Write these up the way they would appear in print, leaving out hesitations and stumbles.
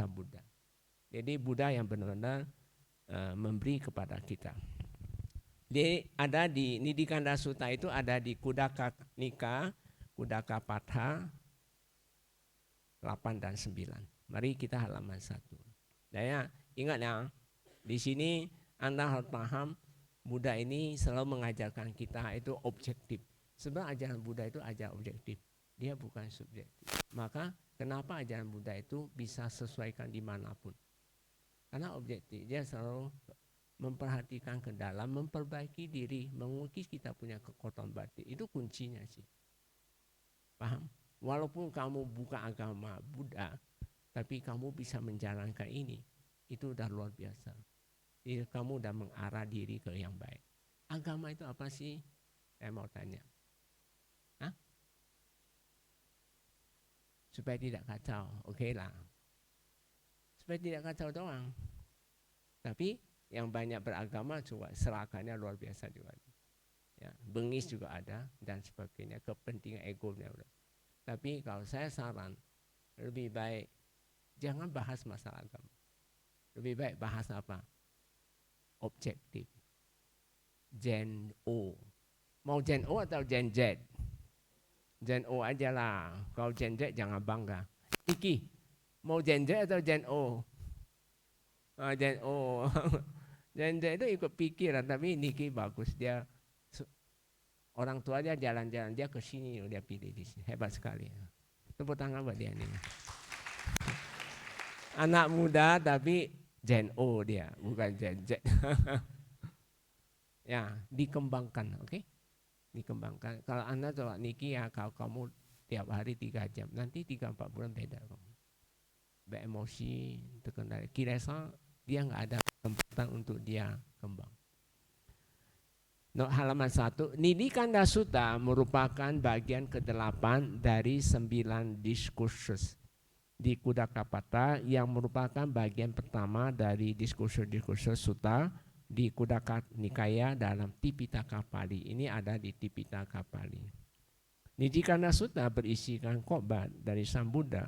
Buddha. Jadi Buddha yang benar-benar memberi kepada kita. Jadi ada di Nidikanda Sutta itu ada di Kudaka Nika, Kudaka Patha 8 dan 9. Mari kita halaman 1. Dan ya, ingat ya, di sini Anda harus paham Buddha ini selalu mengajarkan kita itu objektif. Sebenarnya ajaran Buddha itu ajaran objektif. Dia bukan subjektif. Maka kenapa ajaran Buddha itu bisa sesuaikan dimanapun? Karena objektif, dia selalu memperhatikan ke dalam, memperbaiki diri, mengukis kita punya kekuatan batin. Itu kuncinya sih. Paham? Walaupun kamu bukan agama Buddha, tapi kamu bisa menjalankan ini. Itu udah luar biasa. Jadi kamu udah mengarah diri ke yang baik. Agama itu apa sih? Saya mau tanya. Hah? Supaya tidak kacau, oke lah. Supaya tidak kacau doang. Tapi yang banyak beragama juga serakahnya luar biasa juga. Ya, bengis juga ada dan sebagainya, kepentingan egonya udah. Tapi kalau saya saran, lebih baik jangan bahas masalah agama. Lebih baik bahas apa? Objektif. Gen O. Mau Gen O atau Gen Z? Gen O aja lah. Kalau Gen Z jangan bangga. Iki, mau Gen Z atau Gen O? Gen O. Gen Z itu ikut pikiran, tapi Niki bagus. Dia orang tua dia jalan-jalan, dia ke sini, dia pilih di sini. Hebat sekali. Tepuk tangan buat dia nih. Anak muda tapi Gen O dia, bukan Gen Z. Ya, dikembangkan, oke? Dikembangkan. Kalau Anda coba Niki ya, kalau kamu tiap hari 3 jam, nanti 3-4 bulan beda kamu. Beremosi, terkendali. Kira-kira dia nggak ada kesempatan untuk dia kembang. Halaman 1, Nidikanda Sutta merupakan bagian ke-8 dari 9 diskursus di Kudaka Patha yang merupakan bagian pertama dari diskursus-diskursus sutta di Kudaka Nikaya dalam Tipitaka Pali. Ini ada di Tipitaka Pali. Nidikanda Sutta berisikan khotbah dari Sang Buddha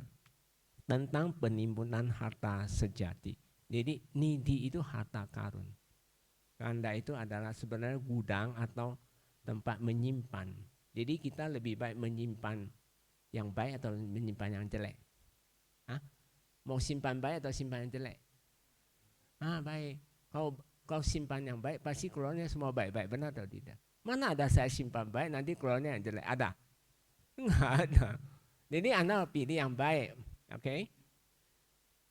tentang penimbunan harta sejati. Jadi nidi itu harta karun. Kanda itu adalah sebenarnya gudang atau tempat menyimpan. Jadi kita lebih baik menyimpan yang baik atau menyimpan yang jelek? Hah? Mau simpan baik atau simpan yang jelek? Baik. Kalau simpan yang baik pasti keluarnya semua baik-baik, benar atau tidak? Mana ada saya simpan baik nanti keluarnya yang jelek? Ada? Enggak ada. Jadi Anda pilih yang baik, oke?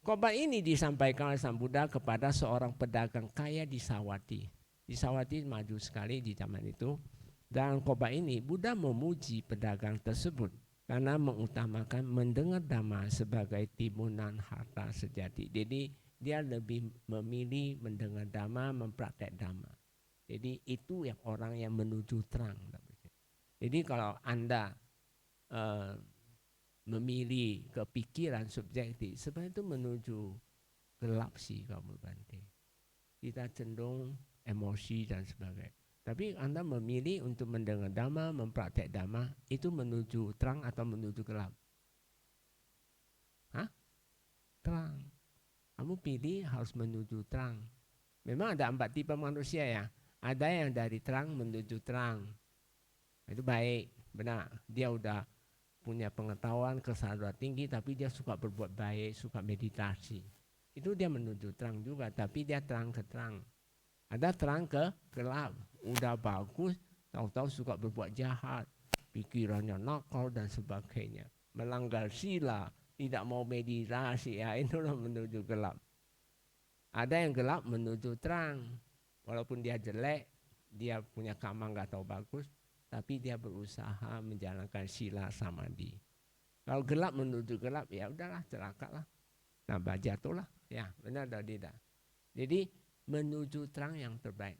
Khotbah ini disampaikan oleh Sang Buddha kepada seorang pedagang kaya di Sawathi. Di Sawathi maju sekali di zaman itu. Dalam khotbah ini Buddha memuji pedagang tersebut karena mengutamakan mendengar dhamma sebagai timbunan harta sejati. Jadi dia lebih memilih mendengar dhamma, mempraktek dhamma. Jadi itu yang orang yang menuju terang. Jadi kalau Anda memilih kepikiran subjektif, sebenarnya itu menuju gelap sih kamu Bante. Kita cenderung emosi dan sebagainya. Tapi Anda memilih untuk mendengar dhamma, mempraktek dhamma, itu menuju terang atau menuju gelap? Hah? Terang. Kamu pilih harus menuju terang. Memang ada 4 tipe manusia ya. Ada yang dari terang menuju terang. Itu baik, benar. Dia udah punya pengetahuan, kesadaran tinggi, tapi dia suka berbuat baik, suka meditasi. Itu dia menuju terang juga, tapi dia terang ke terang. Ada terang ke gelap, udah bagus, tahu-tahu suka berbuat jahat, pikirannya nakal dan sebagainya, melanggar sila, tidak mau meditasi, ya itulah menuju gelap. Ada yang gelap menuju terang, walaupun dia jelek, dia punya kamar nggak tahu bagus, tapi dia berusaha menjalankan sila samadhi. Kalau gelap menuju gelap, ya udahlah, celaka lah, nah jatuhlah, ya benar atau tidak? Jadi menuju terang yang terbaik,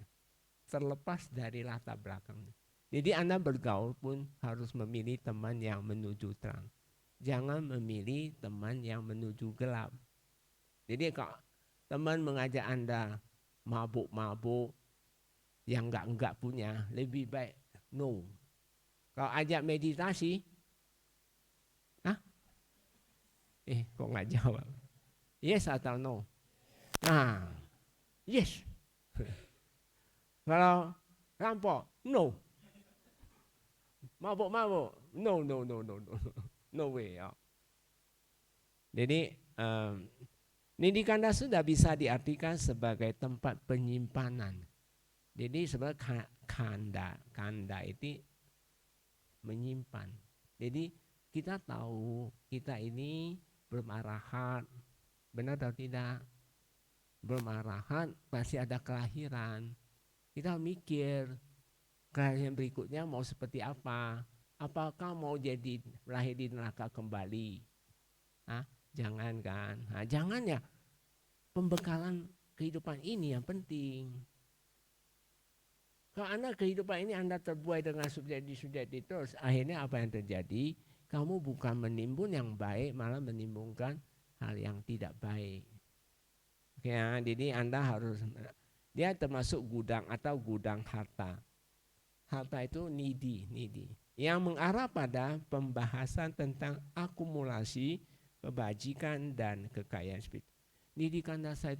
terlepas dari latar belakang. Jadi Anda bergaul pun harus memilih teman yang menuju terang. Jangan memilih teman yang menuju gelap. Jadi kalau teman mengajak Anda mabuk-mabuk yang enggak punya, lebih baik no. Kalau ajak meditasi, kok nggak jawab? Yes atau no? Nah, yes. Kalau rampok, no. Mabuk-mabuk, no, no, no, no, no, no way. Ya. Jadi nidi kanda sudah bisa diartikan sebagai tempat penyimpanan. Jadi sebenarnya kanda itu menyimpan. Jadi kita tahu kita ini belum arahat, benar atau tidak? Belum arahat, masih ada kelahiran. Kita mikir kelahiran berikutnya mau seperti apa? Apakah mau jadi lahir di neraka kembali? Hah? Jangan kan? Nah, jangan ya. Pembekalan kehidupan ini yang penting. Kalau Anda kehidupan ini Anda terbuai dengan subjektif terus, akhirnya apa yang terjadi? Kamu bukan menimbun yang baik, malah menimbulkan hal yang tidak baik. Oke, ya, jadi Anda harus, dia termasuk gudang atau gudang harta. Harta itu nidi. Yang mengarah pada pembahasan tentang akumulasi, kebajikan, dan kekayaan spiritual. Nidi Kandasa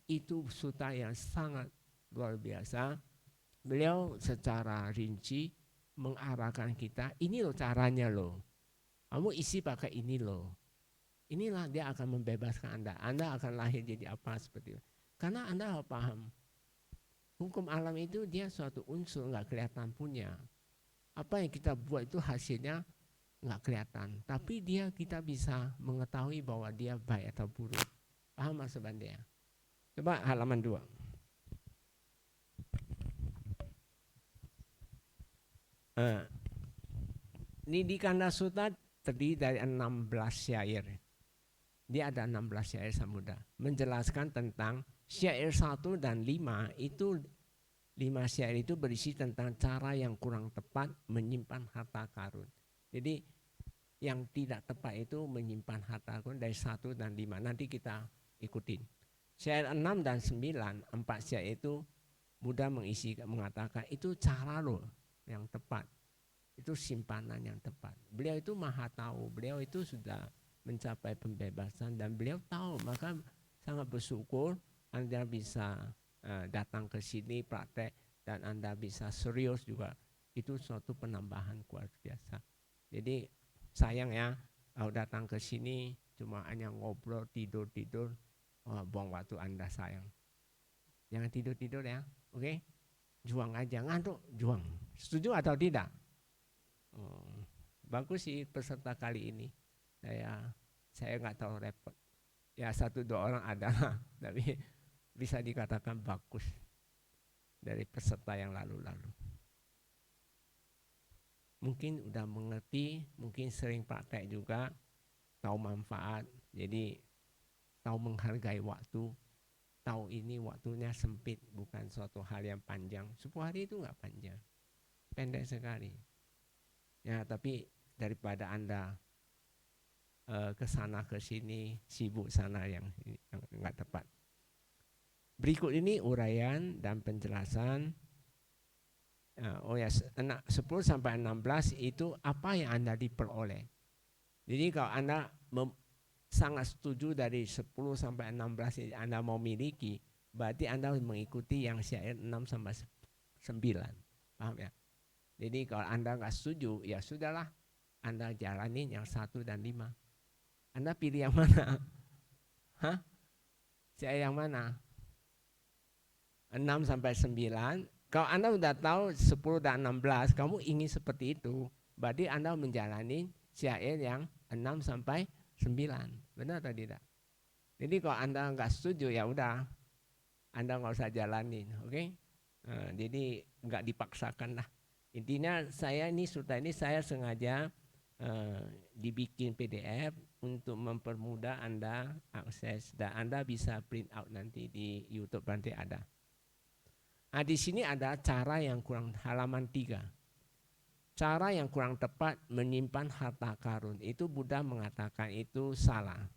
itu suta yang sangat luar biasa. Beliau secara rinci mengarahkan kita, ini loh caranya loh. Kamu isi pakai ini loh. Inilah dia akan membebaskan Anda. Anda akan lahir jadi apa seperti itu. Karena Anda harus paham, hukum alam itu dia suatu unsur nggak kelihatan punya. Apa yang kita buat itu hasilnya nggak kelihatan. Tapi dia kita bisa mengetahui bahwa dia baik atau buruk. Paham maksud Banda? Coba halaman 2. Nidi Kanda Sutta terdiri dari 16 syair. Dia ada 16 syair samudra. Menjelaskan tentang syair 1 dan 5 itu 5 syair itu berisi tentang cara yang kurang tepat menyimpan harta karun. Jadi yang tidak tepat itu menyimpan harta karun dari 1 dan 5. Nanti kita ikutin. Syair 6 dan 9, 4 syair itu mudah mengatakan itu cara loh yang tepat. Itu simpanan yang tepat. Beliau itu maha tahu, beliau itu sudah mencapai pembebasan dan beliau tahu, maka sangat bersyukur Anda bisa datang ke sini praktek dan Anda bisa serius juga. Itu suatu penambahan luar biasa. Jadi sayang ya, kalau datang ke sini cuma hanya ngobrol, tidur, buang waktu Anda sayang. Jangan tidur ya, oke? Juang aja, ngantuk, juang. Setuju atau tidak? Bagus sih peserta kali ini. Saya nggak tahu repot. Ya 1-2 orang ada, tapi bisa dikatakan bagus dari peserta yang lalu-lalu. Mungkin udah mengerti, mungkin sering praktek juga, tahu manfaat, jadi tahu menghargai waktu, tahu ini waktunya sempit, bukan suatu hal yang panjang. 10 hari itu nggak panjang, pendek sekali. Ya, tapi daripada Anda ke sana ke sini sibuk sana yang enggak tepat. Berikut ini uraian dan penjelasan 10 sampai 16 itu apa yang Anda diperoleh. Jadi kalau Anda sangat setuju dari 10 sampai 16 Anda mau miliki, berarti Anda mengikuti yang syair 6 sampai 9. Paham ya? Jadi kalau Anda enggak setuju, ya sudahlah, Anda jalanin yang 1 dan 5. Anda pilih yang mana? Hah? Syair yang mana? 6 sampai 9. Kalau Anda sudah tahu 10 dan 16, kamu ingin seperti itu, berarti Anda menjalani syair yang 6 sampai 9. Benar atau tidak? Jadi kalau Anda enggak setuju, ya udah, Anda enggak usah jalanin, oke? Jadi enggak dipaksakan lah. Intinya saya ini saya sengaja dibikin PDF untuk mempermudah Anda akses dan Anda bisa print out nanti di YouTube nanti ada. Nah, di sini ada cara yang kurang, halaman 3. Cara yang kurang tepat menyimpan harta karun. Itu Buddha mengatakan itu salah.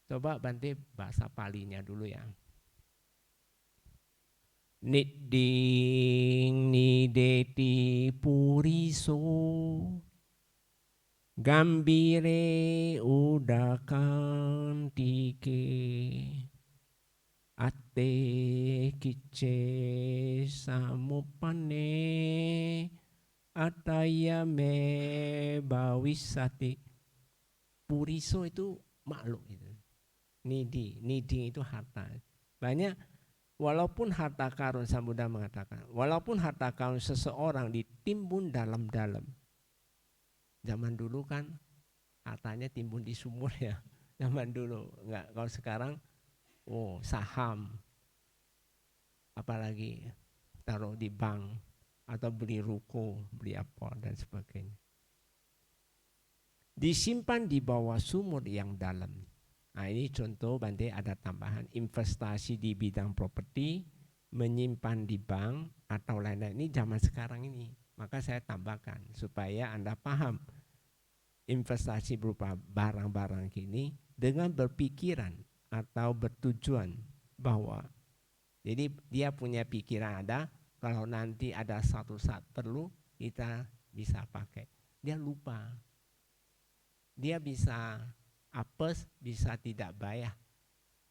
Coba Bante bahasa Palinya dulu ya. Nidding nideti puriso Gambire udakan tike ate kice samupane ataya me bawisati. Puriso itu makhluk itu. Nidi itu harta. Banyak walaupun harta karun, Sang Buddha mengatakan, walaupun harta karun seseorang ditimbun dalam-dalam. Zaman dulu kan hartanya timbun di sumur ya. Zaman dulu enggak, kalau sekarang saham, apalagi taruh di bank atau beli ruko, beli apa dan sebagainya. Disimpan di bawah sumur yang dalam. Nah ini contoh Bante ada tambahan investasi di bidang properti, menyimpan di bank atau lain-lain. Ini zaman sekarang ini. Maka saya tambahkan supaya Anda paham investasi berupa barang-barang kini dengan berpikiran atau bertujuan bahwa jadi dia punya pikiran ada kalau nanti ada satu saat perlu kita bisa pakai. Dia lupa. Dia bisa apes, bisa tidak bayar.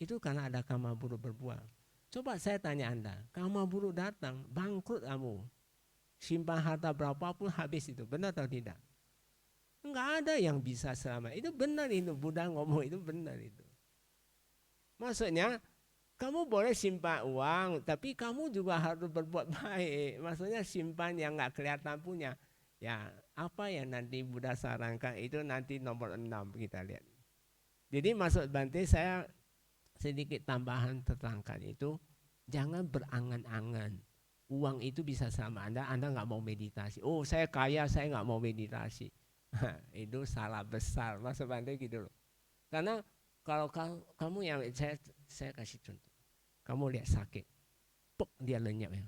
Itu karena ada karma buruk berbuah. Coba saya tanya Anda, karma buruk datang, bangkrut kamu. Simpan harta berapapun habis itu, benar atau tidak? Enggak ada yang bisa selama. Itu benar itu, Buddha ngomong itu benar itu. Maksudnya, kamu boleh simpan uang, tapi kamu juga harus berbuat baik. Maksudnya simpan yang enggak kelihatan punya. Ya, apa yang nanti Buddha sarankan itu nanti nomor 6 kita lihat. Jadi maksud Bante saya sedikit tambahan terangkan itu, jangan berangan-angan. Uang itu bisa sama Anda nggak mau meditasi. Oh saya kaya, saya nggak mau meditasi. Itu salah besar, maksud Bante gitu loh. Karena kalau kamu yang saya kasih contoh. Kamu lihat sakit, pok dia lenyap ya.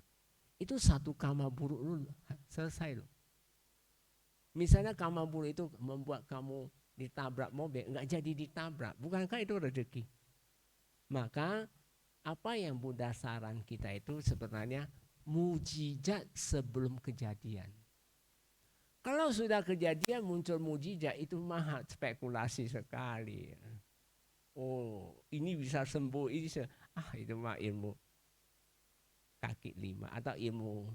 Itu satu karma buruk lu selesai loh. Misalnya karma buruk itu membuat kamu ditabrak mobil, nggak jadi ditabrak, bukankah itu rezeki? Maka apa yang Buddha saran kita itu sebenarnya mujizat sebelum kejadian. Kalau sudah kejadian muncul mujizat itu mah spekulasi sekali. Oh ini bisa sembuh, ini itu mah ilmu kaki 5 atau ilmu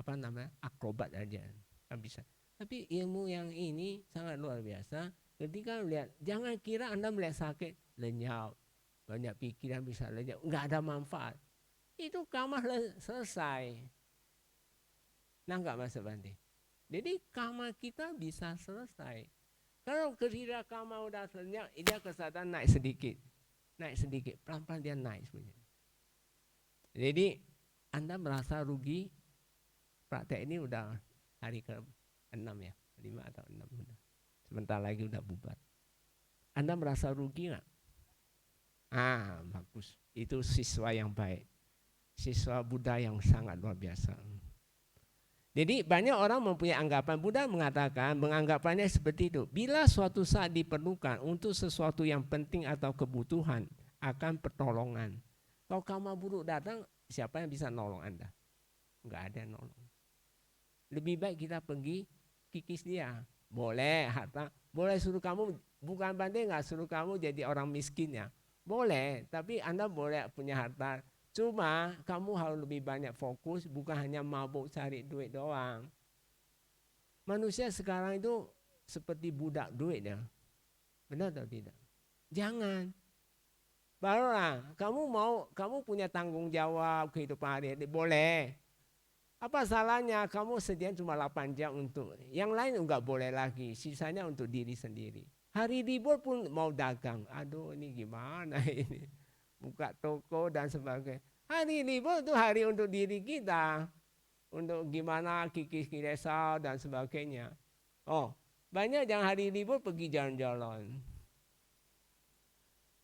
apa namanya akrobat aja kan bisa. Tapi ilmu yang ini sangat luar biasa. Ketika melihat, jangan kira Anda melihat sakit lenyap, banyak pikiran bisa lenyap, nggak ada manfaat. Itu karma selesai. Nah nggak Mas Bante. Jadi karma kita bisa selesai. Kalau ketika karma udah lenyap, dia kesadaran naik sedikit, pelan-pelan dia naik sebenarnya. Jadi Anda merasa rugi, praktek ini udah hari ke-6 ya, 5 atau 6 udah. Sebentar lagi udah bubar. Anda merasa rugi nggak? Bagus. Itu siswa yang baik. Siswa Buddha yang sangat luar biasa. Jadi banyak orang mempunyai anggapan, Buddha mengatakan menganggapannya seperti itu. Bila suatu saat diperlukan untuk sesuatu yang penting atau kebutuhan akan pertolongan. Kalau karma buruk datang, siapa yang bisa nolong Anda? Enggak ada yang nolong. Lebih baik kita pergi kikis dia. Boleh harta, boleh suruh kamu, bukan Bante nggak suruh kamu jadi orang miskin ya. Boleh, tapi Anda boleh punya harta. Cuma kamu harus lebih banyak fokus, bukan hanya mabuk cari duit doang. Manusia sekarang itu seperti budak duit ya. Benar atau tidak? Jangan. Barulah kamu punya tanggung jawab kehidupan hari-hari, boleh. Apa salahnya kamu sediain cuma 8 jam untuk yang lain enggak boleh lagi, sisanya untuk diri sendiri. Hari libur pun mau dagang, aduh ini gimana ini, buka toko dan sebagainya. Hari libur itu hari untuk diri kita, untuk gimana kikis kiresau dan sebagainya. Oh banyak yang hari libur pergi jalan-jalan.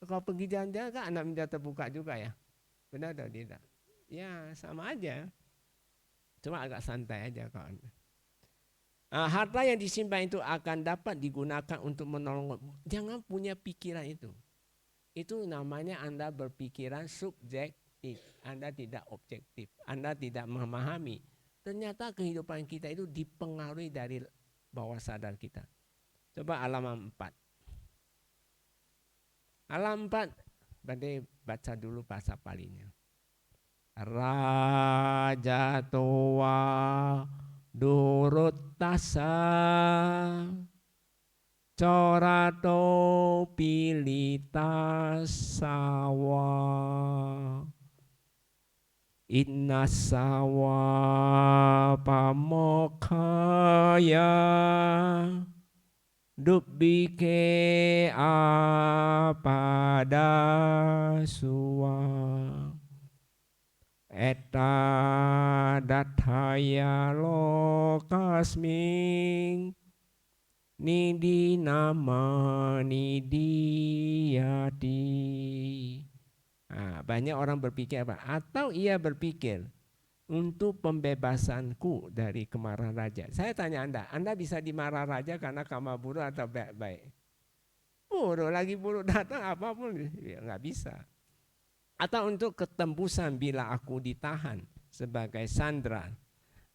Kalau pergi jalan-jalan kan anak muda terbuka juga ya, benar atau tidak? Ya sama aja. Cuma agak santai aja kawan. Harta yang disimpan itu akan dapat digunakan untuk menolong. Jangan punya pikiran itu. Itu namanya Anda berpikiran subjektif. Anda tidak objektif. Anda tidak memahami. Ternyata kehidupan kita itu dipengaruhi dari bawah sadar kita. Coba halaman 4. Halaman 4, berarti baca dulu bahasa Palinya. Raja toa durutasa corato pilitasawa inna sawa pamokaya dubbike apada suwa eta dathaya lokasming nidi nama nidiyati. Nah, banyak orang berpikir apa? Atau ia berpikir untuk pembebasanku dari kemarahan raja. Saya tanya Anda bisa dimarah raja karena kamu buruk atau baik-baik? Buruk lagi buruk datang apapun ya nggak bisa. Atau untuk ketembusan bila aku ditahan sebagai sandera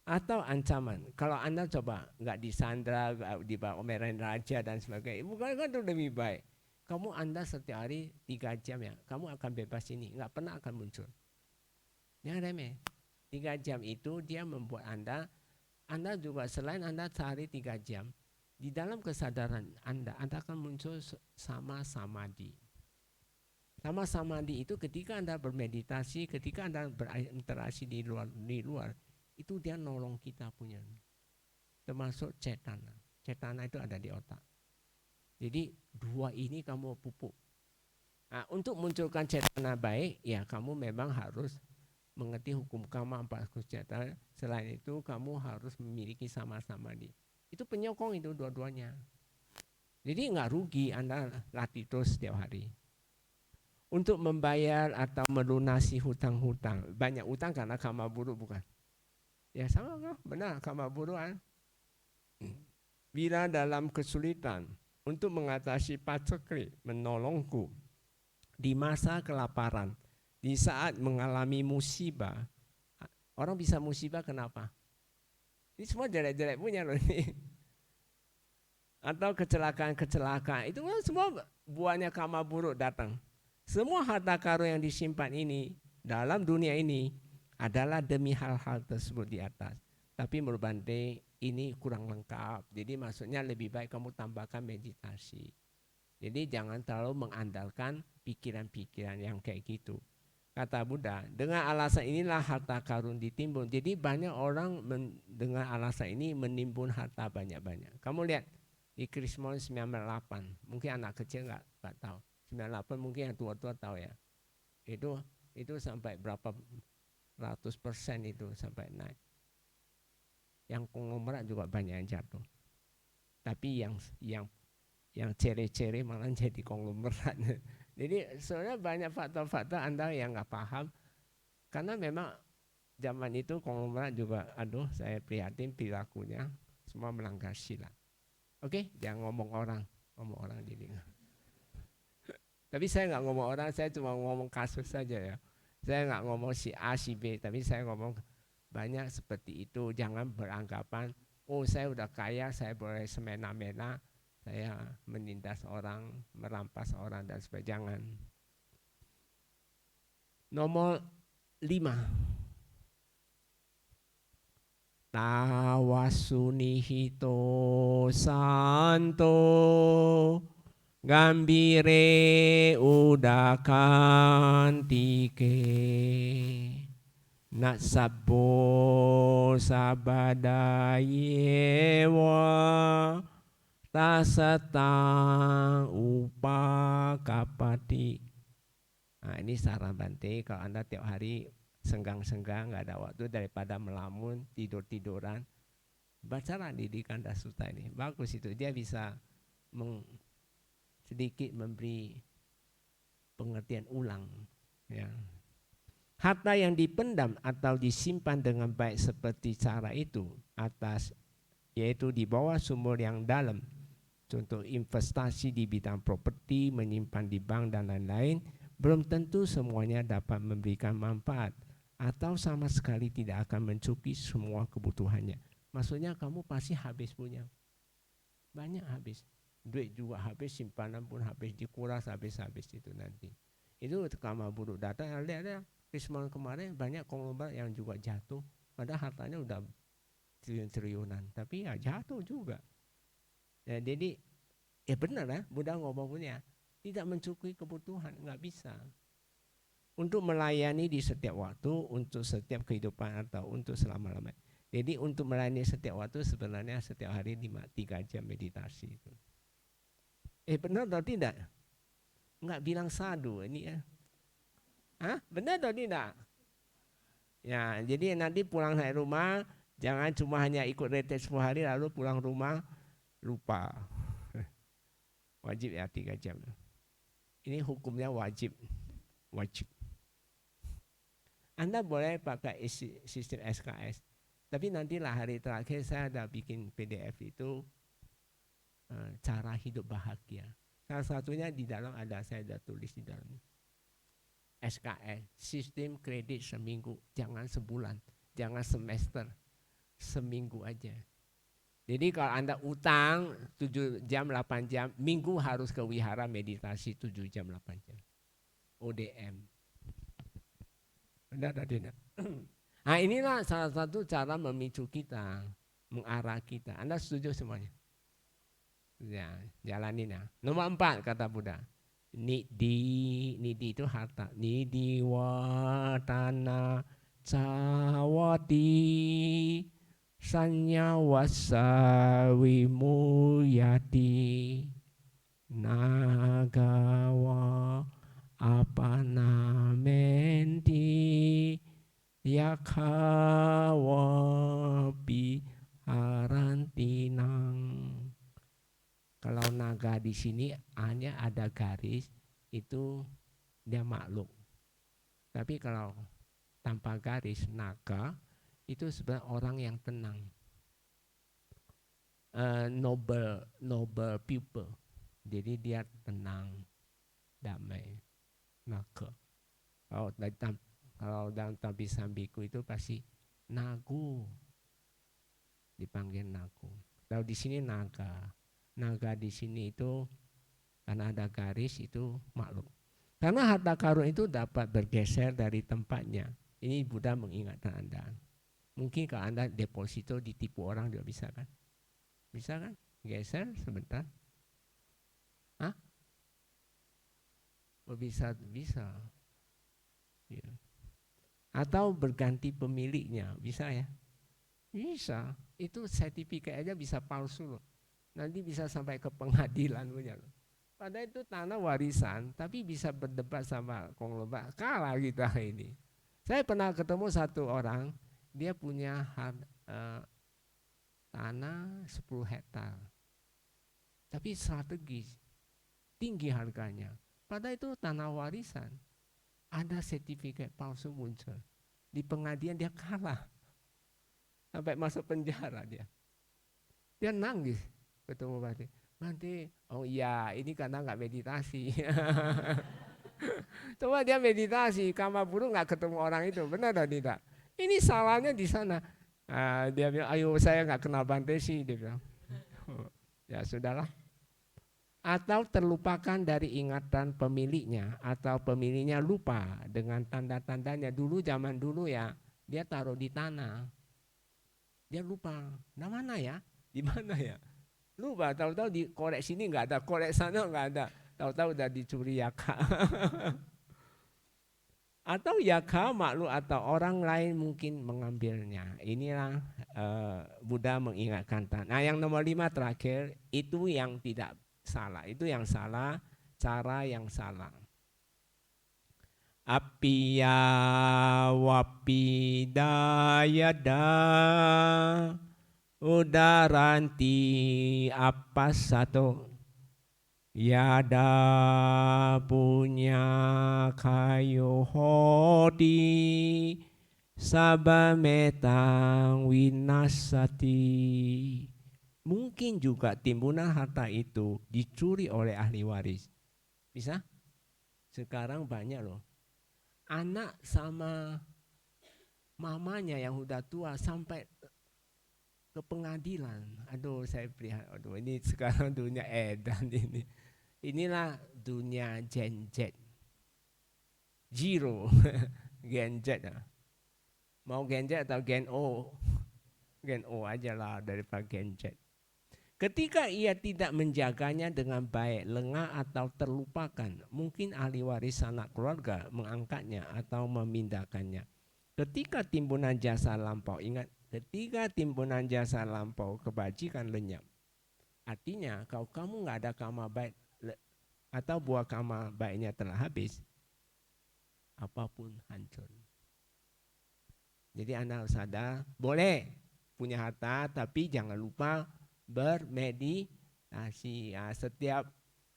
atau ancaman. Kalau Anda coba nggak disandra, nggak dibawa omerain raja dan sebagainya, bukan kan itu lebih baik. Anda setiap hari 3 jam ya, kamu akan bebas ini, nggak pernah akan muncul. Jangan remeh. 3 jam itu dia membuat Anda juga selain Anda sehari 3 jam, di dalam kesadaran Anda akan muncul sama samadhi. Sama samadhi itu ketika Anda bermeditasi, ketika Anda berinteraksi di luar, itu dia nolong kita punya. Termasuk cetana. Cetana itu ada di otak. Jadi 2 ini kamu pupuk. Nah, untuk munculkan cetana baik, ya kamu memang harus mengerti hukum karma 4 cetana. Selain itu kamu harus memiliki sama-sama di. Itu penyokong itu dua-duanya. Jadi nggak rugi Anda latih terus setiap hari. Untuk membayar atau melunasi hutang-hutang. Banyak hutang karena karma buruk bukan? Ya sama kan? Benar karma buruk kan? Bila dalam kesulitan untuk mengatasi paceklik menolongku di masa kelaparan, di saat mengalami musibah. Orang bisa musibah kenapa? Ini semua jelek-jelek punya loh ini. Atau kecelakaan-kecelakaan, itu kan semua buahnya karma buruk datang. Semua harta karun yang disimpan ini dalam dunia ini adalah demi hal-hal tersebut di atas. Tapi menurut Bante ini kurang lengkap. Jadi maksudnya lebih baik kamu tambahkan meditasi. Jadi jangan terlalu mengandalkan pikiran-pikiran yang kayak gitu. Kata Buddha, dengan alasan inilah harta karun ditimbun. Jadi banyak orang dengan alasan ini menimbun harta banyak-banyak. Kamu lihat di Krismon 98, mungkin anak kecil nggak tahu. 98 mungkin yang tua-tua tahu ya. Itu sampai berapa ratus persen itu sampai naik. Yang konglomerat juga banyak yang jatuh. Tapi yang cere-cere malah jadi konglomerat. Jadi sebenarnya banyak faktor-faktor Anda yang nggak paham. Karena memang zaman itu konglomerat juga, saya prihatin perilakunya semua melanggar sila. Oke, jangan ngomong orang jadi. Tapi saya nggak ngomong orang, saya cuma ngomong kasus saja ya. Saya nggak ngomong si A, si B, tapi saya ngomong banyak seperti itu. Jangan beranggapan, oh saya udah kaya, saya boleh semena-mena, saya menindas orang, merampas orang dan sebagainya. Jangan. Nomor 5. Tawasunihito santo gambire udakantike nak sabbo sabadayewa tasatang upakapati. Nah, ini saran Bante kalau Anda tiap hari senggang-senggang nggak ada waktu daripada melamun tidur-tiduran, bacalah Didikan Dasuta ini. Bagus itu, dia bisa sedikit memberi pengertian ulang ya. Harta yang dipendam atau disimpan dengan baik seperti cara itu atas, yaitu di bawah sumur yang dalam, contoh investasi di bidang properti, menyimpan di bank dan lain-lain, belum tentu semuanya dapat memberikan manfaat atau sama sekali tidak akan mencukupi semua kebutuhannya. Maksudnya kamu pasti habis punya, banyak habis. duit juga habis, simpanan pun habis, dikuras habis-habis itu nanti. Itu karma buruk datang. Ada Krismon kemarin banyak konglomerat yang juga jatuh, padahal hartanya udah triliunan, tapi ya jatuh juga. Ya, jadi ya benar ya, Buddha ngomongnya tidak mencukupi kebutuhan, nggak bisa. Untuk melayani di setiap waktu, untuk setiap kehidupan atau untuk selama-lamanya. Jadi untuk melayani setiap waktu sebenarnya setiap hari 3 jam meditasi itu. Benar atau tidak? Enggak bilang sadu ini ya. Hah? Benar atau tidak? Ya, jadi nanti pulang dari rumah jangan cuma hanya ikut retret 10 hari lalu pulang rumah lupa. Wajib ya 3 jam. Ini hukumnya wajib. Wajib. Anda boleh pakai sistem SKS. Tapi nantilah hari terakhir saya ada bikin PDF itu cara hidup bahagia. Salah satunya di dalam ada, saya ada tulis di dalam. SKS, sistem kredit seminggu, jangan sebulan, jangan semester, seminggu aja. Jadi kalau Anda utang 7 jam, 8 jam, minggu harus ke wihara meditasi 7 jam, 8 jam. ODM. Benar atau tidak? Nah inilah salah satu cara memicu kita, mengarah kita. Anda setuju semuanya? Ya, jalanin ya. Nomor 4 kata Buddha. Nidi itu harta. Nidi watana cawati sanyawasa wimuyati nagawa apanamenti yakawapi harantinang. Kalau naga di sini hanya ada garis, itu dia makhluk. Tapi kalau tanpa garis, naga itu sebenarnya orang yang tenang. Noble people. Jadi dia tenang, damai, naga. Kalau dalam tabi sambiku itu pasti nagu, dipanggil nagu. Kalau di sini naga. Naga di sini itu karena ada garis itu makhluk. Karena harta karun itu dapat bergeser dari tempatnya. Ini Buddha mengingatkan Anda. Mungkin kalau Anda deposito ditipu orang juga bisa kan? Bisa kan? Geser sebentar. Hah? Oh, bisa. Ya. Atau berganti pemiliknya, bisa ya? Bisa. Itu sertifikat aja bisa palsu loh. Nanti bisa sampai ke pengadilan punya loh. Padahal itu tanah warisan, tapi bisa berdebat sama konglomerat, kalah kita ini. Saya pernah ketemu satu orang, dia punya tanah 10 hektar, tapi strategis, tinggi harganya. Padahal itu tanah warisan, ada sertifikat palsu muncul. Di pengadilan dia kalah, sampai masuk penjara dia. Dia nangis. Ketemu Bante, oh iya ini karena nggak meditasi. Coba dia meditasi, karma buruk nggak ketemu orang itu, benar atau tidak? Ini salahnya di sana. Dia bilang, ayo saya nggak kenal Bante sih, dia bilang. Ya sudahlah. Atau terlupakan dari ingatan pemiliknya, atau pemiliknya lupa dengan tanda-tandanya. Dulu zaman dulu ya, dia taruh di tanah. Dia lupa, nah mana ya? Di mana ya? Lupa, tahu-tahu di korek sini nggak ada, korek sana nggak ada, tahu-tahu udah dicuri yaka. Atau yaka makhluk atau orang lain mungkin mengambilnya. Inilah Buddha mengingatkan. Nah yang nomor 5 terakhir, itu yang tidak salah, itu yang salah, cara yang salah. Apiya wapidayada udaranti apa satu yada punya kayu hodi sabametang winasati. Mungkin juga timbunan harta itu dicuri oleh ahli waris. Bisa? Sekarang banyak loh. Anak sama mamanya yang udah tua sampai ke pengadilan. Aduh, saya prihatin. Aduh, ini sekarang dunia edan ini. Inilah dunia Gen Z. Zero. Gen Z. Mau Gen Z atau Gen O? Gen O aja lah daripada Gen Z. Ketika ia tidak menjaganya dengan baik, lengah atau terlupakan, mungkin ahli waris sanak keluarga mengangkatnya atau memindahkannya. Ketika timbunan jasa lampau, ingat, ketika timbunan jasa lampau kebajikan lenyap, artinya kalau kamu nggak ada karma baik atau buah karma baiknya telah habis, apapun hancur. Jadi Anda harus sadar, boleh punya harta, tapi jangan lupa bermeditasi. Setiap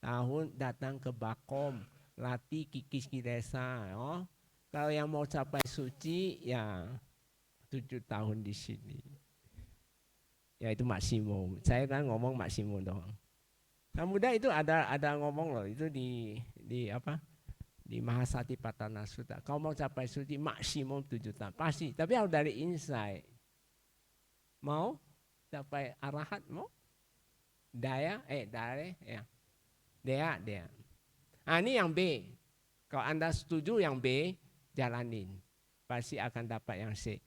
tahun datang ke Bakom, latih kikis desa. Kalau yang mau capai suci, ya 7 tahun di sini. Ya itu maksimum. Saya kan ngomong maksimum doang. Nah muda itu ada ngomong loh, itu di apa? Di Mahasatipatthana Sutta. Kalau mau capai suci maksimum 7 tahun. Pasti, tapi harus dari insight. Mau capai arahat mau? Daya, ya. Dea. Ini yang B. Kalau Anda setuju yang B, jalanin. Pasti akan dapat yang C.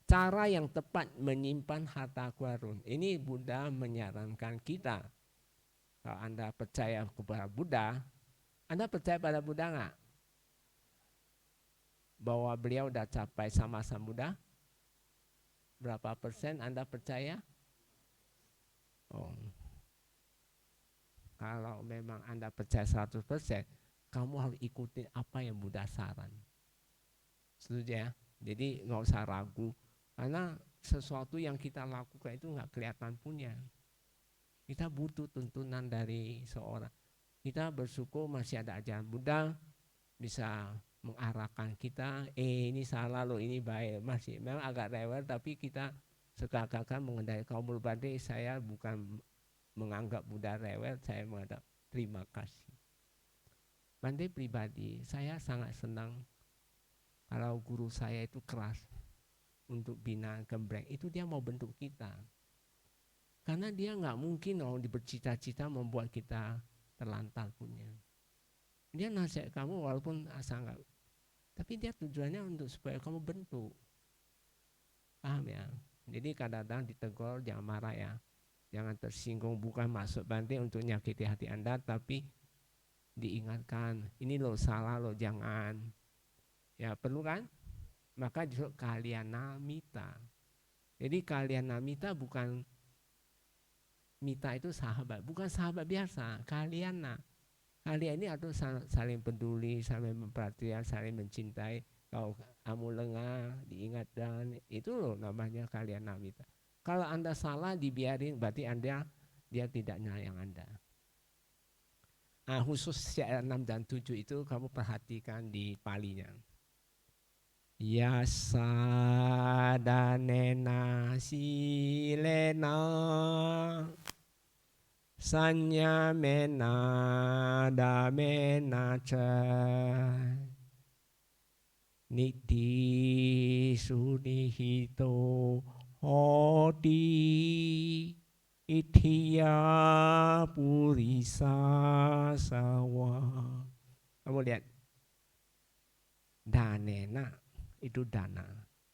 Cara yang tepat menyimpan harta karun. Ini Buddha menyarankan kita. Kalau Anda percaya kepada Buddha, Anda percaya pada Buddha nggak? Bahwa beliau udah capai sama-sama Buddha? Berapa persen Anda percaya? Kalau memang Anda percaya 100%, kamu harus ikutin apa yang Buddha saran. Setuju ya? Jadi nggak usah ragu, karena sesuatu yang kita lakukan itu nggak kelihatan punya. Kita butuh tuntunan dari seorang. Kita bersyukur masih ada ajaran Buddha, bisa mengarahkan kita, ini salah loh, ini baik. Masih memang agak rewel, tapi kita sekarang mengendalikan. Kaum berbanding, saya bukan menganggap Buddha rewel, saya menganggap terima kasih. Bante pribadi, saya sangat senang kalau guru saya itu keras untuk bina gembreng. Itu dia mau bentuk kita. Karena dia nggak mungkin bercita-cita membuat kita terlantar punya. Dia nasihat kamu walaupun asal nggak, tapi dia tujuannya untuk supaya kamu bentuk. Paham ya? Jadi kadang-kadang ditegur jangan marah ya. Jangan tersinggung, bukan maksud Bante untuk nyakiti hati Anda, tapi diingatkan, ini loh salah loh, jangan. Ya perlu kan? Maka justru kalyanamita. Jadi kalyanamita bukan, mita itu sahabat, bukan sahabat biasa, kalyana. Kalian ini atau saling peduli, saling memperhatikan, saling mencintai. Kalau kamu lengah, diingatkan, itu loh namanya kalyanamita. Kalau Anda salah dibiarin, berarti dia tidak nyayang Anda. Khusus syair 6 dan 7 itu kamu perhatikan di palinya. Yasadanena silena sanya mena damena ca niti sunihito hoti itiya purisa sawa. Kamu lihat, danena itu dana,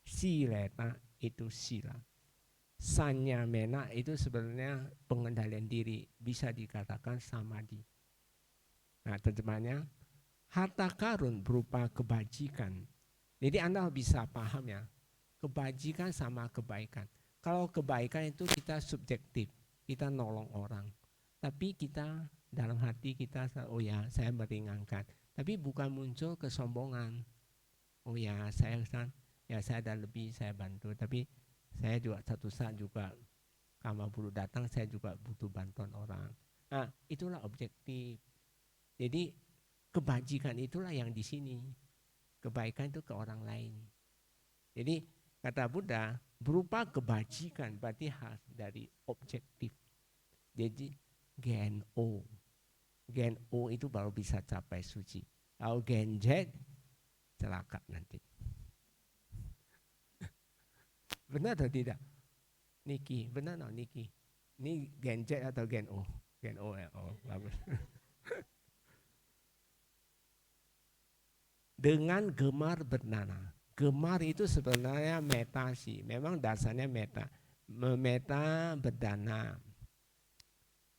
silena itu sila, sanya mena itu sebenarnya pengendalian diri, bisa dikatakan samadhi. Nah terjemahnya, harta karun berupa kebajikan. Jadi Anda bisa paham ya, kebajikan sama kebaikan. Kalau kebaikan itu kita subjektif, kita nolong orang, tapi kita dalam hati kita, oh ya saya meringankan, tapi bukan muncul kesombongan. Oh ya saya ada lebih, saya bantu, tapi saya juga satu saat juga karma buruk datang, saya juga butuh bantuan orang. Nah itulah objektif. Jadi kebajikan itulah yang di sini, kebaikan itu ke orang lain. Jadi kata Buddha, berupa kebajikan berarti harus dari objektif. Jadi Gen O itu baru bisa capai suci. Kalau Gen Z celaka nanti. Benar atau tidak? Niki, benar no Niki. Ini gen Z atau gen O? Gen O ya, oh bagus. Dengan gemar bernanam. Gemar itu sebenarnya meta sih, memang dasarnya meta. Memeta berdanam,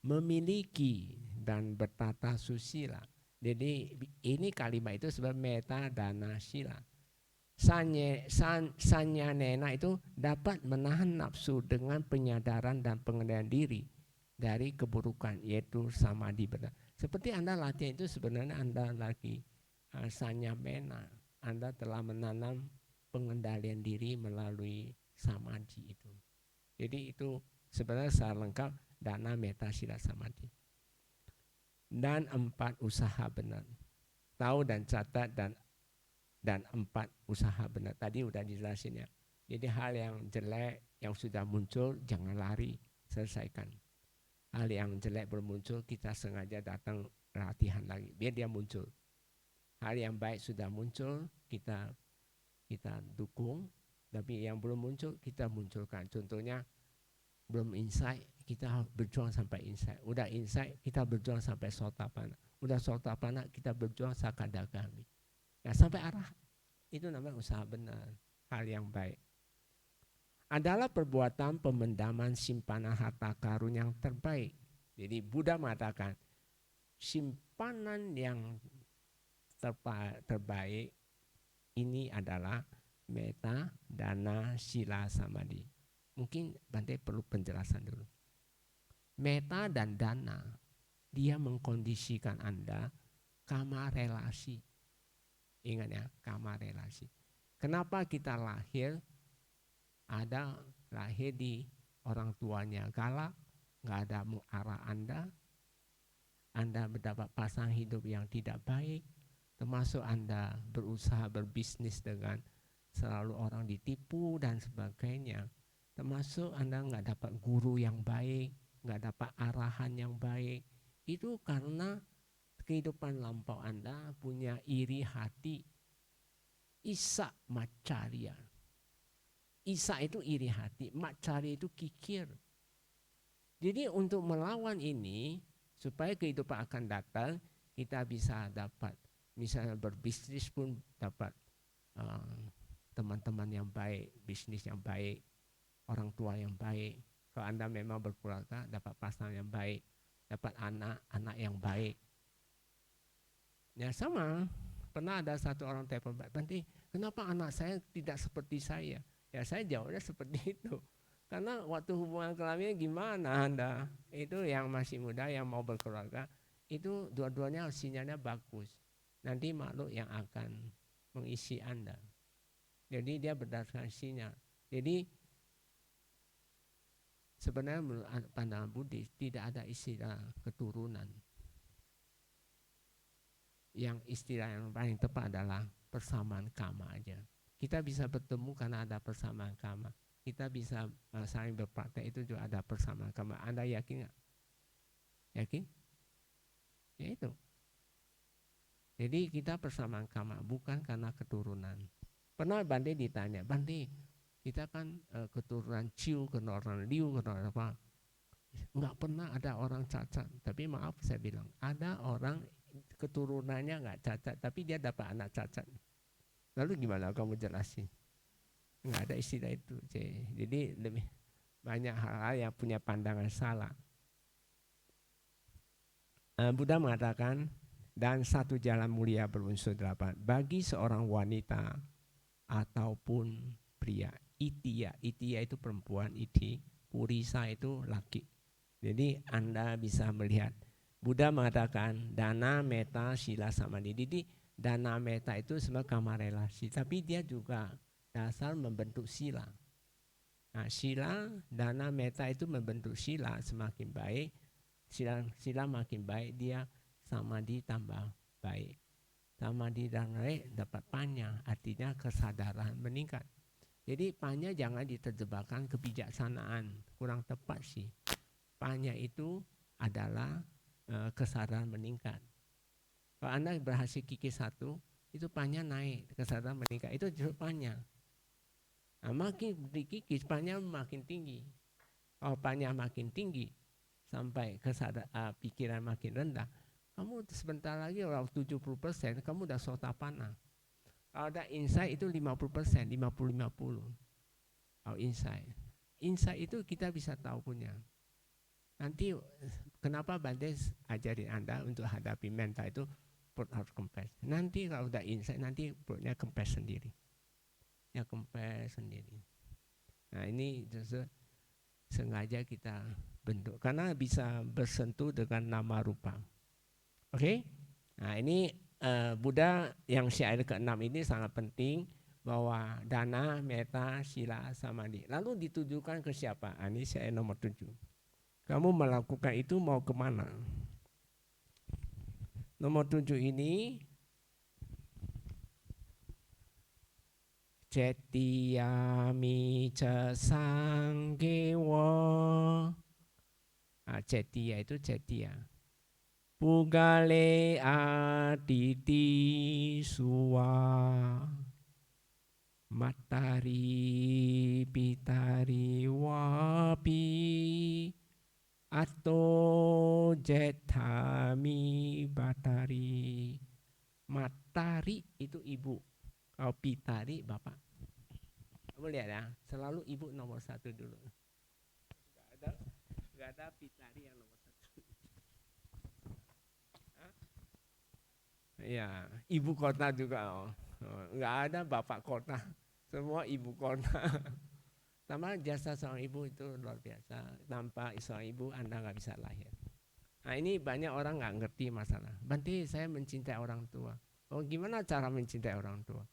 memiliki dan bertata susila. Jadi ini kalimat itu sebenarnya meta dana sila. Sanya nena itu dapat menahan nafsu dengan penyadaran dan pengendalian diri dari keburukan, yaitu samadhi benar. Seperti Anda latihan itu sebenarnya Anda lagi sanya mena. Anda telah menanam pengendalian diri melalui samadhi itu. Jadi itu sebenarnya secara lengkap dana meta sila samadhi. Dan 4 usaha benar. Tahu dan catat dan 4 usaha benar. Tadi udah dijelasin ya. Jadi hal yang jelek yang sudah muncul jangan lari, selesaikan. Hal yang jelek belum muncul kita sengaja datang latihan lagi biar dia muncul. Hal yang baik sudah muncul kita dukung, tapi yang belum muncul kita munculkan. Contohnya belum insight, kita berjuang sampai insight. Udah insight, kita berjuang sampai sotapana. Udah sotapana, kita berjuang sakadagami. Ya sampai arah. Itu namanya usaha benar, hal yang baik. Adalah perbuatan pemendaman simpanan harta karun yang terbaik. Jadi Buddha mengatakan simpanan yang terbaik ini adalah meta, dana, sila, samadhi. Mungkin Bante perlu penjelasan dulu. Meta dan dana, dia mengkondisikan Anda kama relasi. Ingat ya, kama relasi. Kenapa kita lahir? Ada lahir di orang tuanya galak, nggak ada mengarah Anda mendapat pasangan hidup yang tidak baik, termasuk Anda berusaha berbisnis dengan selalu orang ditipu dan sebagainya. Termasuk Anda nggak dapat guru yang baik, nggak dapat arahan yang baik. Itu karena kehidupan lampau Anda punya iri hati. Isa macaria. Isa itu iri hati, macaria itu kikir. Jadi untuk melawan ini, supaya kehidupan akan datang, kita bisa dapat, misalnya berbisnis pun dapat teman-teman yang baik, bisnis yang baik, orang tua yang baik. Kalau Anda memang berkeluarga, dapat pasangan yang baik, dapat anak yang baik. Ya sama, pernah ada satu orang telepon, Bante, kenapa anak saya tidak seperti saya? Ya saya jawabnya seperti itu. Karena waktu hubungan kelaminnya gimana Anda? Itu yang masih muda, yang mau berkeluarga, itu dua-duanya sinyalnya bagus. Nanti makhluk yang akan mengisi Anda. Jadi dia berdasarkan sinyal. Jadi sebenarnya menurut pandangan Buddhis tidak ada istilah keturunan. Yang istilah yang paling tepat adalah persamaan karma aja. Kita bisa bertemu karena ada persamaan karma. Kita bisa saling berpraktek itu juga ada persamaan karma. Anda yakin nggak? Yakin? Ya itu. Jadi kita persamaan karma bukan karena keturunan. Pernah Bante ditanya, Bante, kita kan keturunan Ciu, keturunan Liu, keturunan apa? Nggak pernah ada orang cacat. Tapi maaf saya bilang, ada orang keturunannya nggak cacat, tapi dia dapat anak cacat. Lalu gimana kamu jelasin? Nggak ada istilah itu. Jadi lebih banyak hal-hal yang punya pandangan salah. Buddha mengatakan, dan satu jalan mulia berunsur 8 bagi seorang wanita ataupun pria. Itiya itu perempuan, purisa itu laki. Jadi Anda bisa melihat Buddha mengatakan dana, meta, sila, samadhi. Jadi dana, meta itu sebenarnya kama relasi, tapi dia juga dasar membentuk sila. Nah, sila, dana, meta itu membentuk sila semakin baik. Sila makin baik, dia samadhi tambah baik. Samadhi dan baik dapat panya, artinya kesadaran meningkat. Jadi panya jangan diterjebakkan kebijaksanaan, kurang tepat sih. Panya itu adalah kesadaran meningkat. Kalau Anda berhasil kikis satu, itu panya naik, kesadaran meningkat. Itu justru panya. Nah, makin dikikis, panya makin tinggi. Opanya makin tinggi sampai pikiran makin rendah, kamu sebentar lagi kalau 70% kamu udah sotapana. Kalau ada insight itu 50%, 50-50. Kalau insight. Insight itu kita bisa tahu punya. Nanti kenapa Bante ajarin Anda untuk hadapi mental itu perut harus kempes. Nanti kalau udah insight nanti perutnya kempes sendiri. Ya kempes sendiri. Nah ini justru sengaja kita bentuk karena bisa bersentuh dengan nama rupa. Oke? Nah ini Buddha yang syair ke-6 ini sangat penting bahwa dana, meta, sila, samadhi. Lalu ditujukan ke siapa? Ini syair nomor 7. Kamu melakukan itu mau kemana? Nomor 7 ini Cetiyami ca sanggewa. Cetiya itu cetiya. Pugale aditi suwa. Matari pitari wapi. Atau jetami batari. Matari itu ibu, kalau pitari bapak. Kamu lihat ya, selalu ibu nomor 1 dulu. Gak ada pitari yang nomor 1. Ya, ibu kota juga. Nggak ada bapak kota, semua ibu kota. Sama jasa seorang ibu itu luar biasa. Tanpa seorang ibu Anda nggak bisa lahir. Nah ini banyak orang nggak ngerti masalah. Bante, saya mencintai orang tua. Oh gimana cara mencintai orang tua?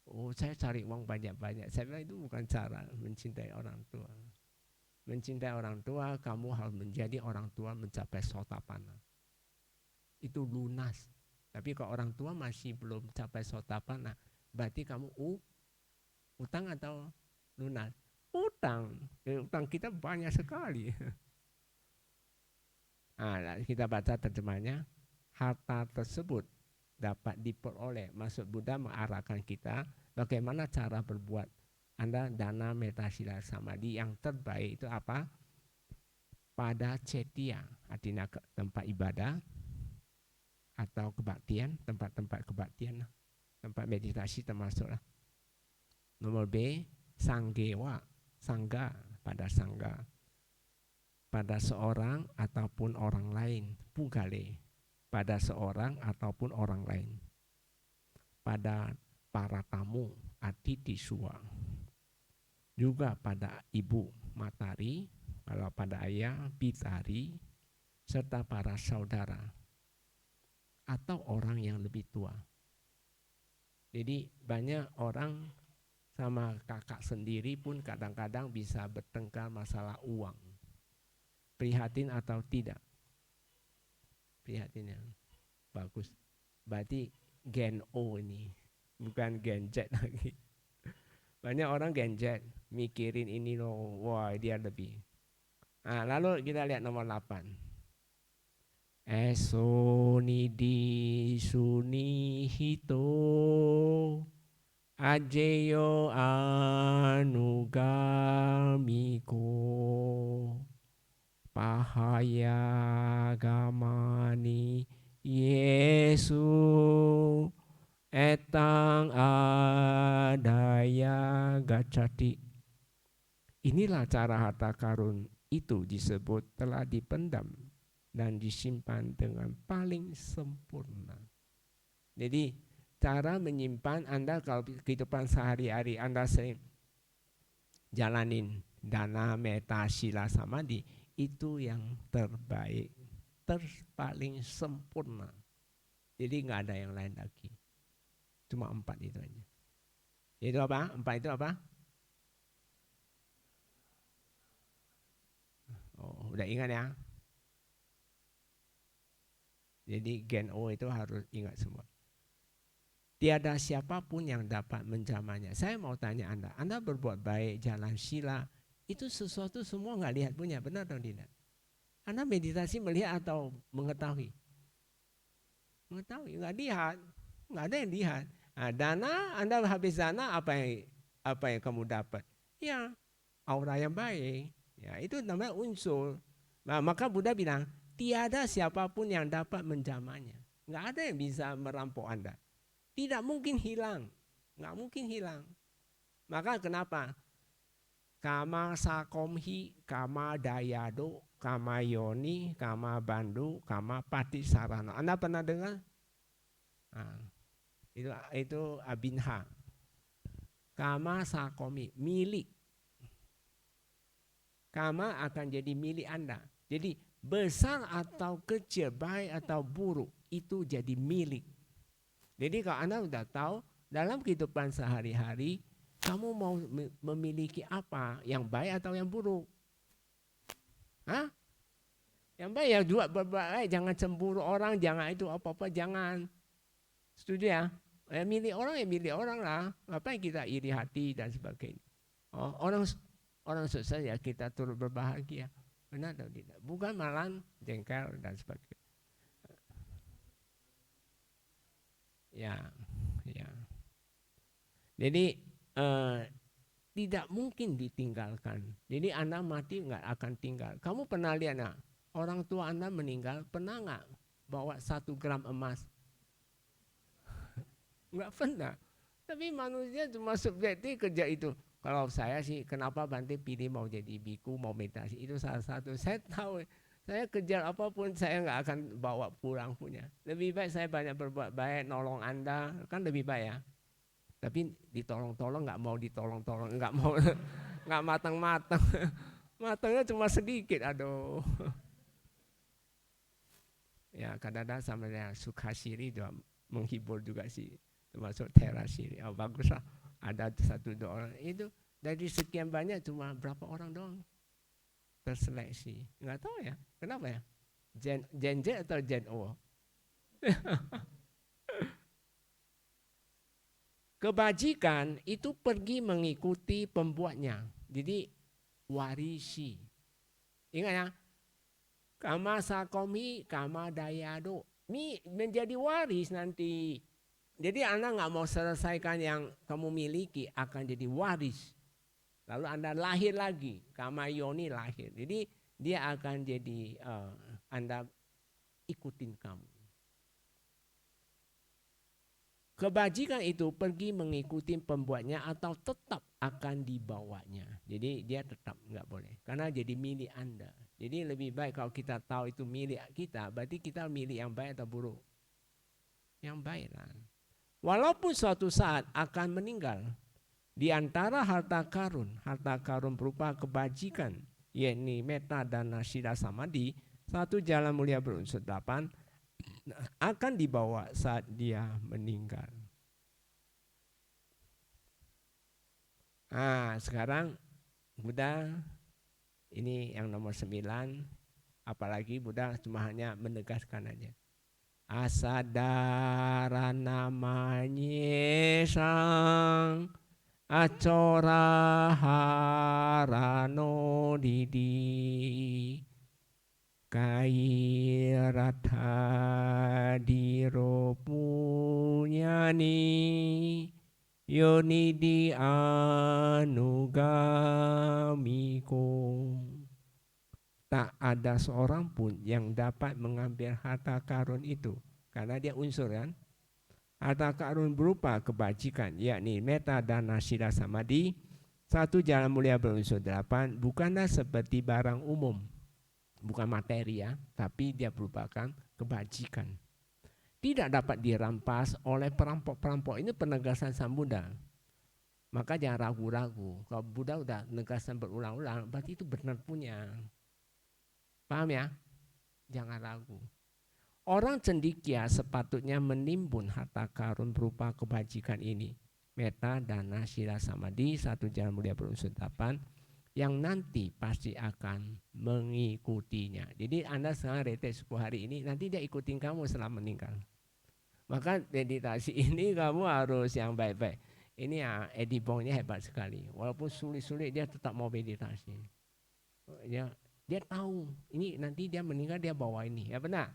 Oh saya cari uang banyak-banyak. Saya bilang itu bukan cara mencintai orang tua. Mencintai orang tua, kamu harus menjadi orang tua mencapai sotapanna. Itu lunas. Tapi kalau orang tua masih belum capai sotapanna, berarti kamu utang atau lunas? Utang kita banyak sekali. Nah, kita baca terjemahnya. Harta tersebut dapat diperoleh. Maksud Buddha mengarahkan kita bagaimana cara berbuat. Anda dana, meta, sila, samadhi yang terbaik itu apa? Pada cetiya, artinya tempat ibadah atau kebaktian, tempat-tempat kebaktian, tempat meditasi termasuklah. Nomor B, sanggewa, sangga, pada sangga, pada seorang ataupun orang lain. Pugale, pada seorang ataupun orang lain. Pada para tamu, atiti suwa. Juga pada ibu, matari, kalau pada ayah, pitari, serta para saudara atau orang yang lebih tua. Jadi banyak orang sama kakak sendiri pun kadang-kadang bisa bertengkar masalah uang. Prihatin atau tidak? Prihatin ya. Bagus. Berarti gen O ini, bukan gen Z lagi. Banyak orang gen Z mikirin ini loh, wah dia lebih. Nah, lalu kita lihat nomor 8. Eso nidi sunihito ajeyo anugamiko pahaya gamani Yesu etang adaya gacati. Inilah cara harta karun itu disebut telah dipendam dan disimpan dengan paling sempurna. Jadi cara menyimpan Anda kalau kehidupan sehari-hari Anda sering jalanin dana, meta, sila, samadhi, itu yang terbaik, paling sempurna. Jadi nggak ada yang lain lagi. Cuma 4 itu aja. Itu apa? 4 itu apa? Oh, udah ingat ya? Jadi gen O itu harus ingat semua. Tiada siapapun yang dapat menjamannya. Saya mau tanya Anda berbuat baik, jalan sila, itu sesuatu semua nggak lihat punya, benar atau tidak? Anda meditasi melihat atau mengetahui? Mengetahui, nggak lihat, nggak ada yang lihat. Nah, dana, Anda habis dana apa yang kamu dapat? Ya, aura yang baik. Ya, itu namanya unsur. Nah, maka Buddha bilang, tiada siapapun yang dapat menjamahnya. Nggak ada yang bisa merampok Anda. Tidak mungkin hilang. Nggak mungkin hilang. Maka kenapa? Kama sakomhi, kama dayado, kama yoni, kama bandu, kama pati sarana. Anda pernah dengar? Nah, itu abinha. Kama sakomi, milik. Kama akan jadi milik Anda. Jadi besar atau kecil, baik atau buruk, itu jadi milik. Jadi kalau Anda sudah tahu, dalam kehidupan sehari-hari, kamu mau memiliki apa? Yang baik atau yang buruk? Hah? Yang baik ya juga berbaik, jangan cemburu orang, jangan itu apa-apa, jangan. Setuju ya? Milik orang ya milik orang lah. Ngapain kita iri hati dan sebagainya. Oh, orang sukses ya kita turut berbahagia. Benar atau tidak? Bukan malah jengkel dan sebagainya. Ya. Jadi tidak mungkin ditinggalkan. Jadi Anda mati nggak akan tinggal. Kamu pernah lihat nggak? Orang tua Anda meninggal, pernah nggak bawa 1 gram emas? Nggak pernah. Tapi manusia cuma subjektif kerja itu. Kalau saya sih, kenapa Bante pilih mau jadi biku, mau meditasi? Itu salah satu. Saya tahu, saya kejar apapun, saya nggak akan bawa pulang punya. Lebih baik saya banyak berbuat baik, nolong Anda, kan lebih baik ya. Tapi ditolong-tolong nggak mau ditolong-tolong, nggak mau, nggak matang-matang. Matangnya cuma sedikit, aduh. Ya kadang-kadang sama yang suka siri juga menghibur juga sih. Termasuk terasiri, oh bagus lah. Ada 1-2 orang, itu dari sekian banyak cuma berapa orang doang terseleksi. Nggak tahu ya, kenapa ya? Gen Z atau Gen O? Kebajikan itu pergi mengikuti pembuatnya. Jadi warisi. Ingat ya, kama sakomi, kama dayado. Ini menjadi waris nanti. Jadi Anda nggak mau selesaikan yang kamu miliki, akan jadi waris. Lalu Anda lahir lagi, kama yoni lahir. Jadi dia akan jadi Anda ikutin kamu. Kebajikan itu pergi mengikuti pembuatnya atau tetap akan dibawanya. Jadi dia tetap nggak boleh, karena jadi milik Anda. Jadi lebih baik kalau kita tahu itu milik kita, berarti kita milik yang baik atau buruk? Yang baik lah. Walaupun suatu saat akan meninggal, di antara harta karun berupa kebajikan, yakni metta dana sila samadhi, 1 jalan mulia berunsur 8, akan dibawa saat dia meninggal. Nah, sekarang Buddha ini yang nomor 9, apalagi Buddha cuma hanya menegaskan aja. Asadara namanya sang acora harano didi Kairatha diro punyani yonidi anugamiko. Tak ada seorang pun yang dapat mengambil harta karun itu, karena dia unsur kan. Harta karun berupa kebajikan, yakni metta dana sila samadhi, 1 jalan mulia berunsur 8, bukanlah seperti barang umum. Bukan materi ya, tapi dia merupakan kebajikan. Tidak dapat dirampas oleh perampok-perampok. Ini penegasan Sang Buddha. Maka jangan ragu-ragu. Kalau Buddha udah menegaskan berulang-ulang, berarti itu benar punya. Paham ya? Jangan ragu. Orang cendekia sepatutnya menimbun harta karun berupa kebajikan ini. Metta, dana, sila, samadhi, 1 jalan mulia berunsur 8, yang nanti pasti akan mengikutinya. Jadi Anda sekarang retret 10 hari ini, nanti dia ikutin kamu setelah meninggal. Maka meditasi ini kamu harus yang baik-baik. Ini ya Eddie Bong ini hebat sekali. Walaupun sulit-sulit dia tetap mau meditasi. Dia tahu ini nanti dia meninggal dia bawa ini, ya benar.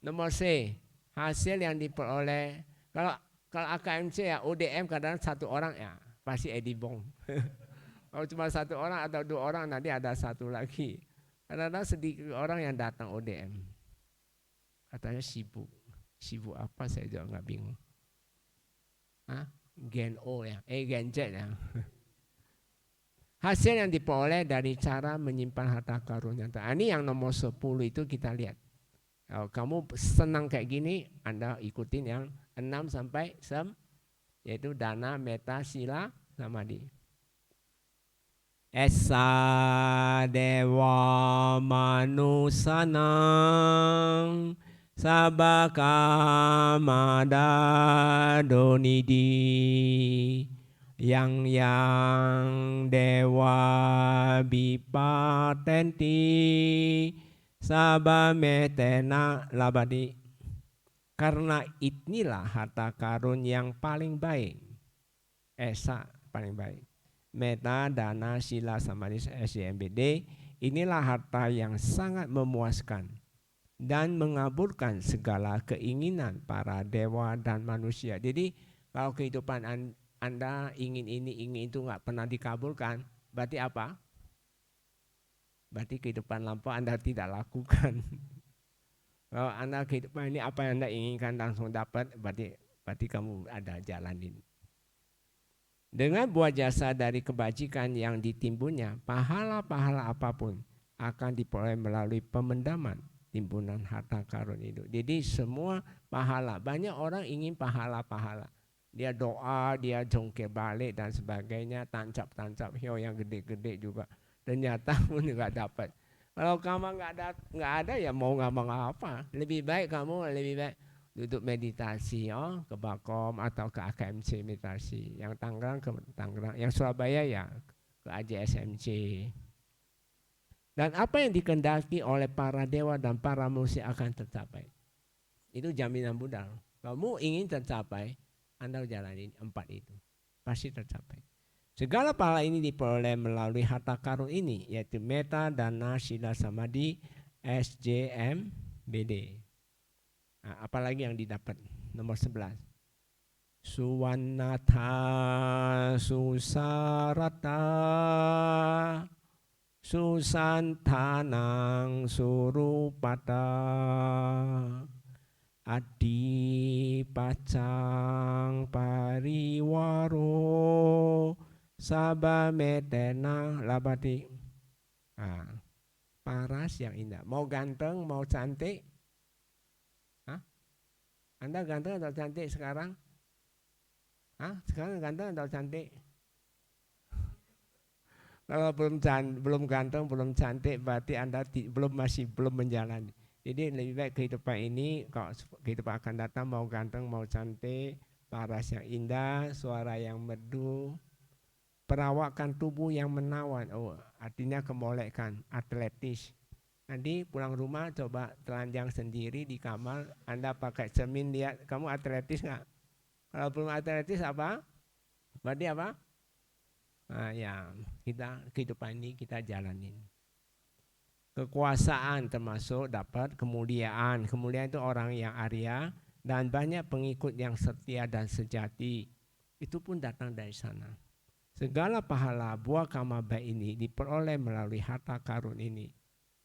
Nomor C, hasil yang diperoleh. Kalau Kalau AKMC ya ODM kadang satu orang ya pasti Edi Bong. Kalau cuma satu orang atau dua orang nanti ada satu lagi. Kadang-kadang sedikit orang yang datang ODM. Katanya sibuk. Sibuk apa saya juga nggak bingung. Hah? Gen O ya, Gen Z ya. Hasil yang diperoleh dari cara menyimpan harta karun yang ini yang nomor 10 itu kita lihat. Kalau kamu senang kayak gini, Anda ikutin yang 6 sampai 9 yaitu dana, meta, sila, samadhi. Esa dewa manusanang sabakamada donidi yang dewa bipatenti sabametena labadi. Karena inilah harta karun yang paling baik. Esa paling baik. Meta, dana, sila, samadhi, SJMBD. Inilah harta yang sangat memuaskan dan mengabulkan segala keinginan para dewa dan manusia. Jadi kalau kehidupan Anda ingin ini, ingin itu nggak pernah dikabulkan, berarti apa? Berarti kehidupan lampau Anda tidak lakukan. Kalau Anda kehidupan ini apa yang Anda inginkan langsung dapat, berarti kamu ada jalanin. Dengan buah jasa dari kebajikan yang ditimbunnya, pahala-pahala apapun akan diperoleh melalui pemendaman timbunan harta karun itu. Jadi semua pahala, banyak orang ingin pahala-pahala. Dia doa, dia jongkir balik dan sebagainya, tancap-tancap hiu yang gede-gede juga. Ternyata pun nggak dapat. Kalau kamu nggak ada ya mau ngomong apa? Lebih baik duduk meditasi ke Bakom atau ke AKMC meditasi. Yang Tangerang ke Tangerang, yang Surabaya ya ke AJSMC. Dan apa yang dikehendaki oleh para dewa dan para manusia akan tercapai. Itu jaminan Buddha. Kamu ingin tercapai, Anda jalanin 4 itu. Pasti tercapai. Segala pahala ini diperoleh melalui harta karun ini, yaitu meta, dana, sila, samadhi, SJMBD. Nah, apalagi yang didapat? Nomor 11. Suwanata susarata susantanang surupata adi pacang pariwaro sabametena labati. Paras yang indah. Mau ganteng, mau cantik? Anda ganteng atau cantik sekarang? Sekarang ganteng atau cantik? Kalau belum ganteng, belum cantik, berarti Anda belum menjalani. Jadi lebih baik kehidupan ini, kalau kehidupan akan datang mau ganteng, mau cantik, paras yang indah, suara yang merdu, perawakan tubuh yang menawan. Artinya kemolekan, atletis. Nanti pulang rumah coba telanjang sendiri di kamar, Anda pakai cermin lihat, kamu atletis nggak? Kalau belum atletis apa? Berarti apa? Kehidupan ini kita jalanin. Kekuasaan termasuk dapat kemuliaan. Kemuliaan itu orang yang Arya dan banyak pengikut yang setia dan sejati. Itu pun datang dari sana. Segala pahala buah karma baik ini diperoleh melalui harta karun ini.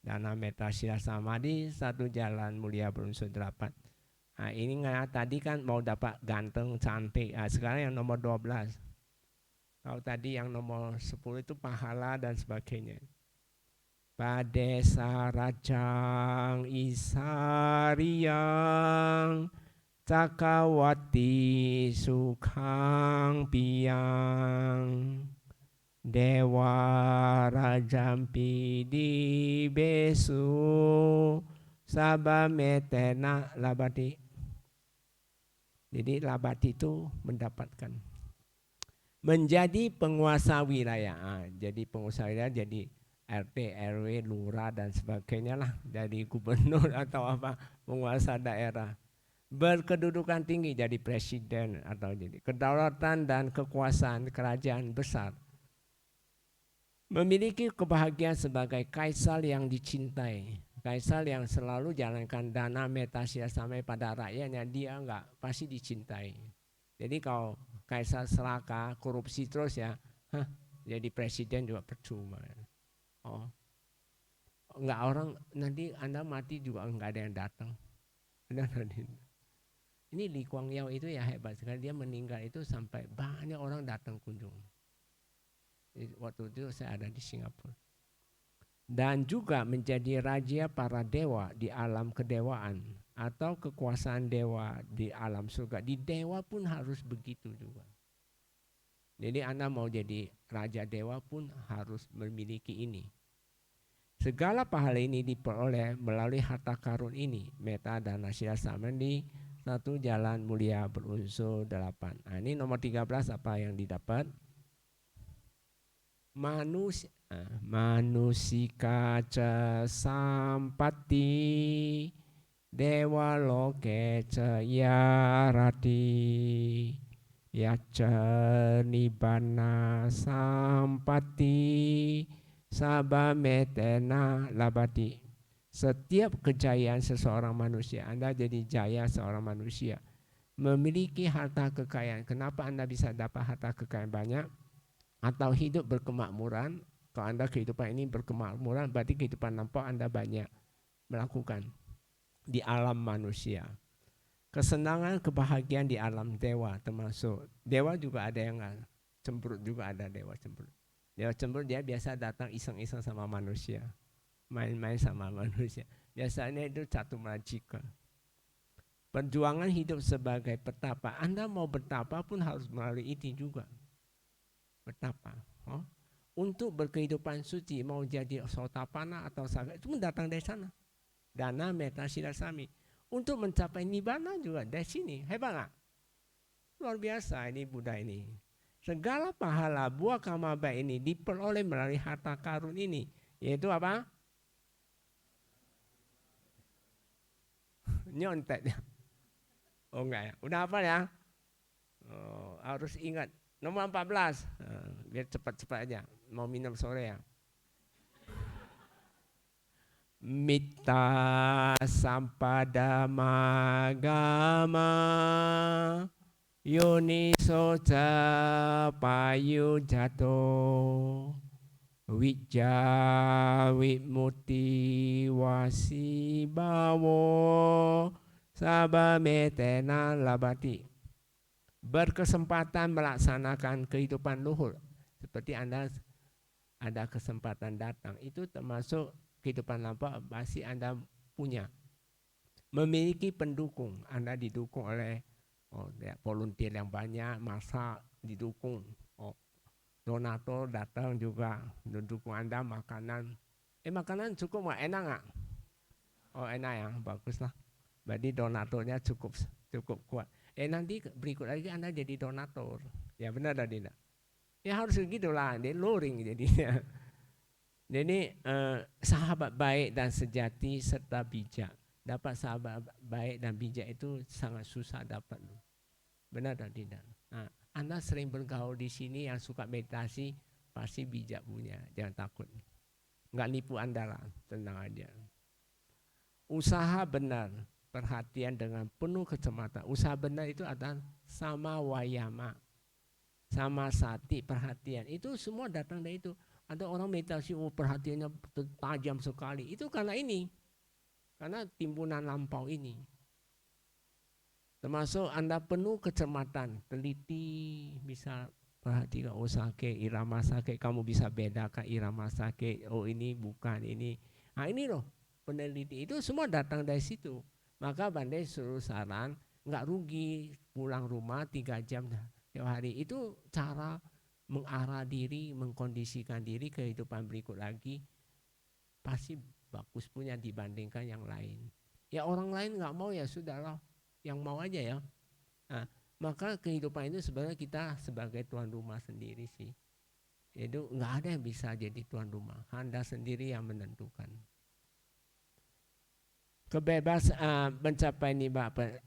Dana, meta, sila, samadhi, satu jalan mulia berunsur 8. Ini tadi kan mau dapat ganteng, cantik. Sekarang yang nomor 12. Kalau tadi yang nomor 10 itu pahala dan sebagainya. Padesa rajang isariyang cakawati sukhang piyang dewa rajampi di besu sabametena labati. Jadi labati itu mendapatkan. Menjadi penguasa wilayah. Jadi penguasa wilayah jadi RT, RW, lurah dan sebagainya lah. Dari gubernur atau apa penguasa daerah. Berkedudukan tinggi jadi presiden atau jadi kedaulatan dan kekuasaan kerajaan besar. Memiliki kebahagiaan sebagai kaisar yang dicintai. Kaisar yang selalu jalankan dana, meta, sila, samai pada rakyatnya, dia enggak pasti dicintai. Jadi kalau kaisar serakah, korupsi terus ya, jadi presiden juga percuma. Oh, enggak, orang nanti Anda mati juga enggak ada yang datang. Ini Li Kuang Yew itu ya hebat sekali, dia meninggal itu sampai banyak orang datang kunjung. Waktu itu saya ada di Singapura. Dan juga menjadi raja para dewa di alam kedewaan atau kekuasaan dewa di alam surga. Di dewa pun harus begitu juga. Jadi Anda mau jadi raja dewa pun harus memiliki ini. Segala pahala ini diperoleh melalui harta karun ini, meta dan nasya samandi, satu jalan mulia berunsur 8. Nah, ini nomor 13 apa yang didapat? Manusika ca sampati dewa loke ca yarati yaca nibbana sampati sabametena labati. Setiap kejayaan seseorang manusia, Anda jadi jaya seorang manusia, memiliki harta kekayaan. Kenapa Anda bisa dapat harta kekayaan banyak? Atau hidup berkemakmuran. Kalau Anda kehidupan ini berkemakmuran, berarti kehidupan nampak Anda banyak melakukan di alam manusia. Kesenangan, kebahagiaan di alam dewa, termasuk dewa juga ada yang cemberut, juga ada dewa cemberut. Dewa cemberut dia biasa datang iseng-iseng sama manusia, main-main sama manusia. Biasanya itu satu majika. Perjuangan hidup sebagai petapa. Anda mau bertapa pun harus melalui itu juga. Bertapa. Untuk berkehidupan suci, mau jadi sotapana atau saga, itu pun datang dari sana. Dana meta sila sami. Untuk mencapai nibbana juga dari sini. Hebat gak? Luar biasa ini Buddha ini. Segala pahala buah karma baik ini diperoleh melalui harta karun ini. Yaitu apa? Nyontek ya. Oh enggak ya. Udah apa ya? Harus ingat. Nomor 14. Biar cepat-cepat aja. Mau minum sore ya. Mitta sampada magama yoniso ca payujato wija wimuti wasibawo sabametena labati. Berkesempatan melaksanakan kehidupan luhur. Seperti Anda ada kesempatan datang. Itu termasuk kehidupan lampau pasti Anda punya. Memiliki pendukung. Anda didukung oleh volunteer yang banyak, masa didukung. Donatur datang juga mendukung Anda makanan. Makanan cukup nggak? Enak nggak? Oh enak ya, baguslah. Berarti donaturnya cukup kuat. Nanti berikut lagi Anda jadi donatur. Ya benar dan tidak? Ya harus begitulah, dia luring jadinya. Jadi sahabat baik dan sejati serta bijak. Dapat sahabat baik dan bijak itu sangat susah dapat. Benar dan tidak? Nah, Anda sering bergaul di sini yang suka meditasi, pasti bijak punya. Jangan takut. Nggak nipu Anda lah, tenang aja. Usaha benar, perhatian dengan penuh kecermatan. Usaha benar itu adalah sama wayama, sama sati, perhatian. Itu semua datang dari itu. Ada orang meditasi, perhatiannya tajam sekali. Itu karena ini. Karena timbunan lampau ini. Termasuk Anda penuh kecermatan, teliti, bisa perhatikan, sakit, irama sakit, kamu bisa bedakan irama sakit, ini bukan ini. Nah ini loh, peneliti itu semua datang dari situ. Maka Bandai suruh saran, nggak rugi pulang rumah 3 jam tiap hari. Itu cara mengarah diri, mengkondisikan diri kehidupan berikut lagi. Pasti bagus punya dibandingkan yang lain. Ya orang lain nggak mau ya sudahlah, yang mau aja ya. Nah, maka kehidupan itu sebenarnya kita sebagai tuan rumah sendiri sih. Itu nggak ada yang bisa jadi tuan rumah. Anda sendiri yang menentukan. Kebebasan mencapai nibbana,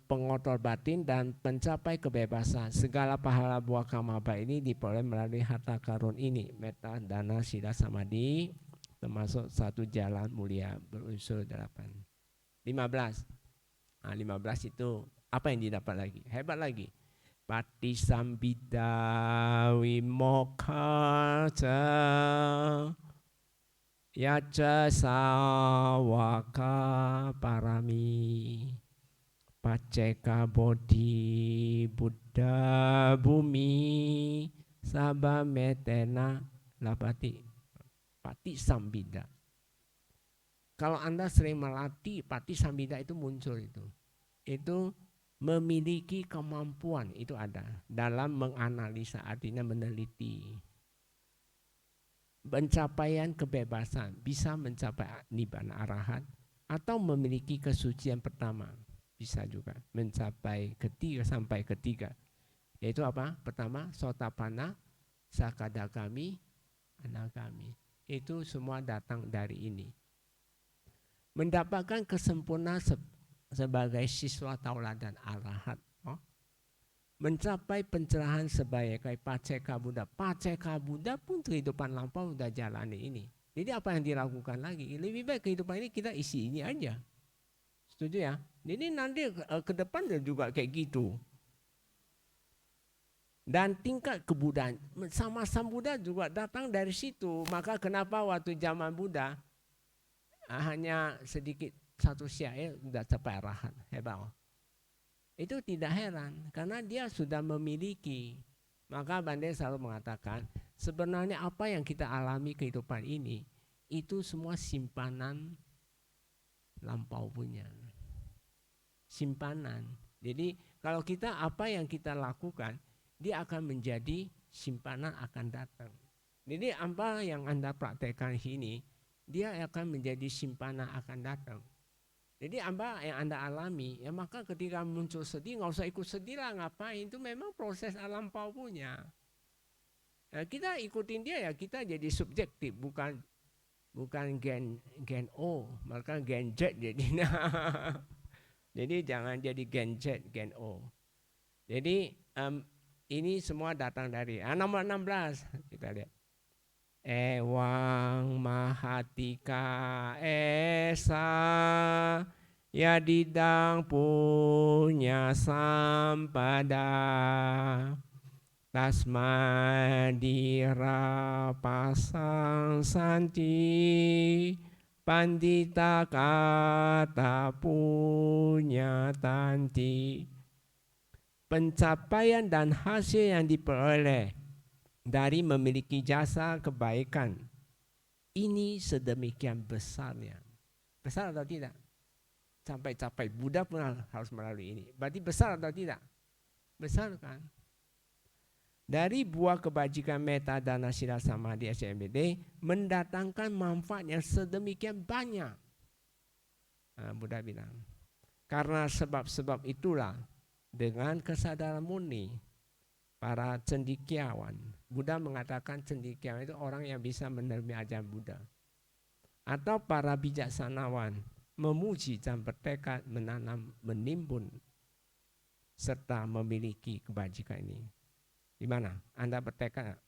pengotor batin dan mencapai kebebasan. Segala pahala buah karma baik ini diperoleh melalui harta karun ini. Meta, dana, sila, samadhi, termasuk satu jalan mulia berunsur 8. 15. Nah, 15 itu apa yang didapat lagi? Hebat lagi. Patisambhida vimokha ca yaca sawaka parami paceka bodhi buddha bumi sabha metena labati. Patisambhida. Kalau Anda sering melatih patisambhida itu muncul itu. Itu memiliki kemampuan, itu ada dalam menganalisa, artinya meneliti. Pencapaian kebebasan, bisa mencapai nibbana arahat atau memiliki kesucian pertama, bisa juga mencapai ketiga sampai ketiga. Yaitu apa? Pertama, sotapanna, sakadagami, anagami. Itu semua datang dari ini. Mendapatkan kesempurnaan sebagai siswa tauladan arahat, mencapai pencerahan sebagai paceka Buddha. Paceka Buddha pun kehidupan lampau sudah jalani ini. Jadi apa yang dilakukan lagi? Lebih baik kehidupan ini kita isi ini aja. Setuju ya? Jadi nanti ke depan juga kayak gitu. Dan tingkat kebudayaan sama-sama Buddha juga datang dari situ. Maka kenapa waktu zaman Buddha hanya sedikit satu syair sudah capai arahat, hebat. Itu tidak heran karena dia sudah memiliki. Maka Bante selalu mengatakan sebenarnya apa yang kita alami kehidupan ini itu semua simpanan lampau punya. Simpanan. Jadi kalau kita apa yang kita lakukan dia akan menjadi simpanan akan datang. Jadi apa yang Anda praktekkan ini dia akan menjadi simpanan akan datang. Jadi apa yang Anda alami, ya maka ketika muncul sedih, nggak usah ikut sedih lah, ngapain, itu memang proses alam punya. Nah, kita ikutin dia ya, kita jadi subjektif, bukan gen O, maka gen Z jadi. Jadi jangan jadi gen Z, gen O. Jadi ini semua datang dari nomor 16, kita lihat. Ewang mahatika esa yadidang punya sampada tasmadira pasang santi pandita kata punya tanti. Pencapaian dan hasil yang diperoleh dari memiliki jasa kebaikan ini sedemikian besarnya. Besar atau tidak? Sampai Buddha pun harus melalui ini. Berarti besar atau tidak? Besar kan? Dari buah kebajikan metta dana sila samadhi SMBD mendatangkan manfaat yang sedemikian banyak. Buddha bilang. Karena sebab-sebab itulah dengan kesadaran murni para cendekiawan, Buddha mengatakan cendekiawan itu orang yang bisa menerima ajaran Buddha, atau para bijaksanawan memuji dan bertekad menanam, menimbun serta memiliki kebajikan ini. Di mana? Anda bertekad?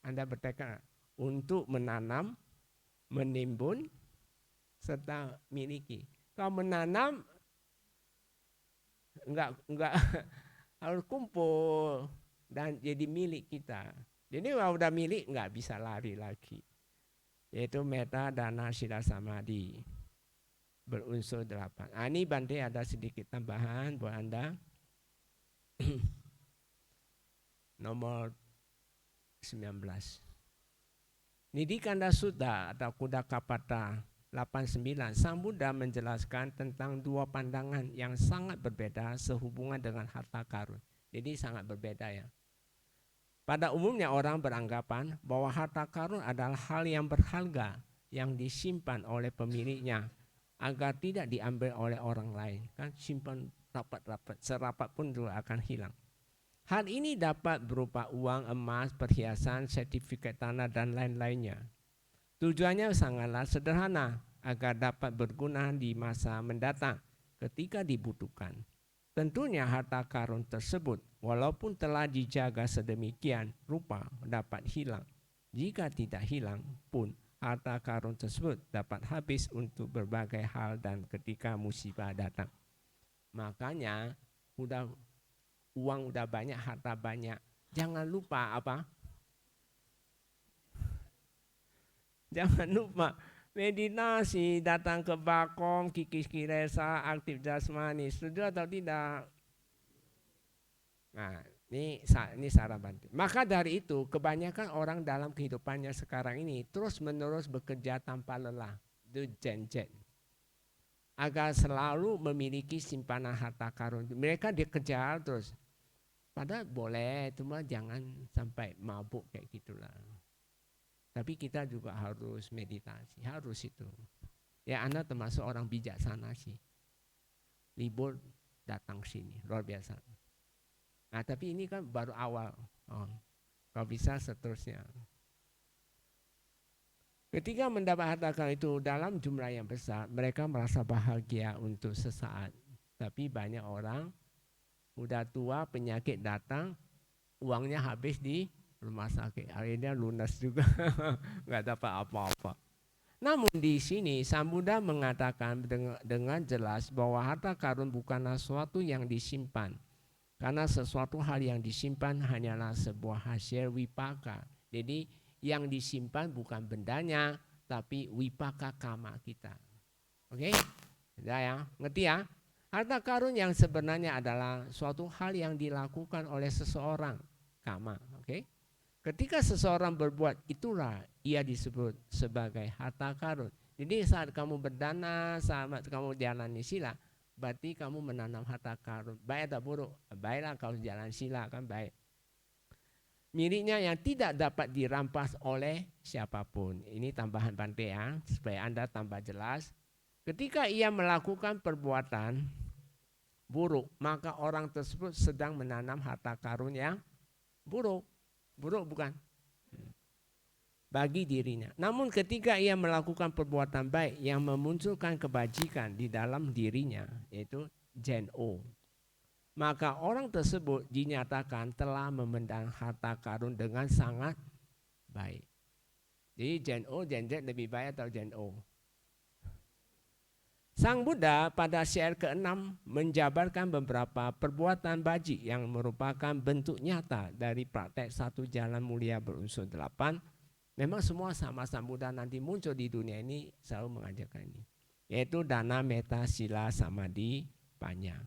Anda bertekad untuk menanam, menimbun serta miliki. Kalau menanam enggak harus kumpul dan jadi milik kita. Jadi kalau udah milik enggak bisa lari lagi. Yaitu metta dana sila samadhi berunsur 8. Ini Bante ada sedikit tambahan buat Anda. Nomor 19. Nidikanda Sutta atau Kudakapata 89, Sang Buddha menjelaskan tentang dua pandangan yang sangat berbeda sehubungan dengan harta karun. Jadi sangat berbeda ya. Pada umumnya orang beranggapan bahwa harta karun adalah hal yang berharga yang disimpan oleh pemiliknya agar tidak diambil oleh orang lain. Kan simpan rapat-rapat, serapat pun juga akan hilang. Hal ini dapat berupa uang, emas, perhiasan, sertifikat tanah dan lain-lainnya. Tujuannya sangatlah sederhana agar dapat berguna di masa mendatang ketika dibutuhkan. Tentunya harta karun tersebut walaupun telah dijaga sedemikian rupa dapat hilang. Jika tidak hilang pun harta karun tersebut dapat habis untuk berbagai hal dan ketika musibah datang. Makanya uang udah banyak, harta banyak. Jangan lupa apa? Jangan lupa meditasi, datang ke Bakong, kikis kiresa, aktif jasmani. Setuju atau tidak? Nah, ini saran bantu. Maka dari itu, kebanyakan orang dalam kehidupannya sekarang ini terus-menerus bekerja tanpa lelah. Itu Gen-Z. Agar selalu memiliki simpanan harta karun. Mereka dikejar terus. Padahal boleh, cuma jangan sampai mabuk kayak gitulah. Tapi kita juga harus meditasi, harus itu. Ya, Anda termasuk orang bijaksana sih. Libur datang sini, luar biasa. Nah, tapi ini kan baru awal. Kalau bisa seterusnya. Ketika mendapat harta karun itu dalam jumlah yang besar, mereka merasa bahagia untuk sesaat. Tapi banyak orang udah tua, penyakit datang, uangnya habis di rumah sakit. Akhirnya lunas juga, nggak dapat apa-apa. Namun di sini Sang Buddha mengatakan dengan jelas bahwa harta karun bukanlah sesuatu yang disimpan. Karena sesuatu hal yang disimpan hanyalah sebuah hasil wipaka. Jadi yang disimpan bukan bendanya, tapi wipaka karma kita. Oke? Sudah ya? Ngerti ya? Harta karun yang sebenarnya adalah suatu hal yang dilakukan oleh seseorang, karma. Oke? Ketika seseorang berbuat, itulah ia disebut sebagai harta karun. Jadi saat kamu berdana, saat kamu jalani sila, berarti kamu menanam harta karun. Baik atau buruk? Baiklah kalau jalan sila kan baik. Miliknya yang tidak dapat dirampas oleh siapapun. Ini tambahan Bante ya, supaya Anda tambah jelas. Ketika ia melakukan perbuatan buruk, maka orang tersebut sedang menanam harta karun yang buruk. Buruk bukan? Bagi dirinya. Namun ketika ia melakukan perbuatan baik yang memunculkan kebajikan di dalam dirinya, yaitu Gen-O, maka orang tersebut dinyatakan telah memendang harta karun dengan sangat baik. Jadi Gen-O, Gen-Z lebih baik atau Gen-O? Sang Buddha pada syair ke-6 menjabarkan beberapa perbuatan baji yang merupakan bentuk nyata dari praktek satu jalan mulia berunsur 8. Memang semua sama Sang Buddha nanti muncul di dunia ini selalu mengajarkan ini. Yaitu dana, metta, sila, samadhi, panya.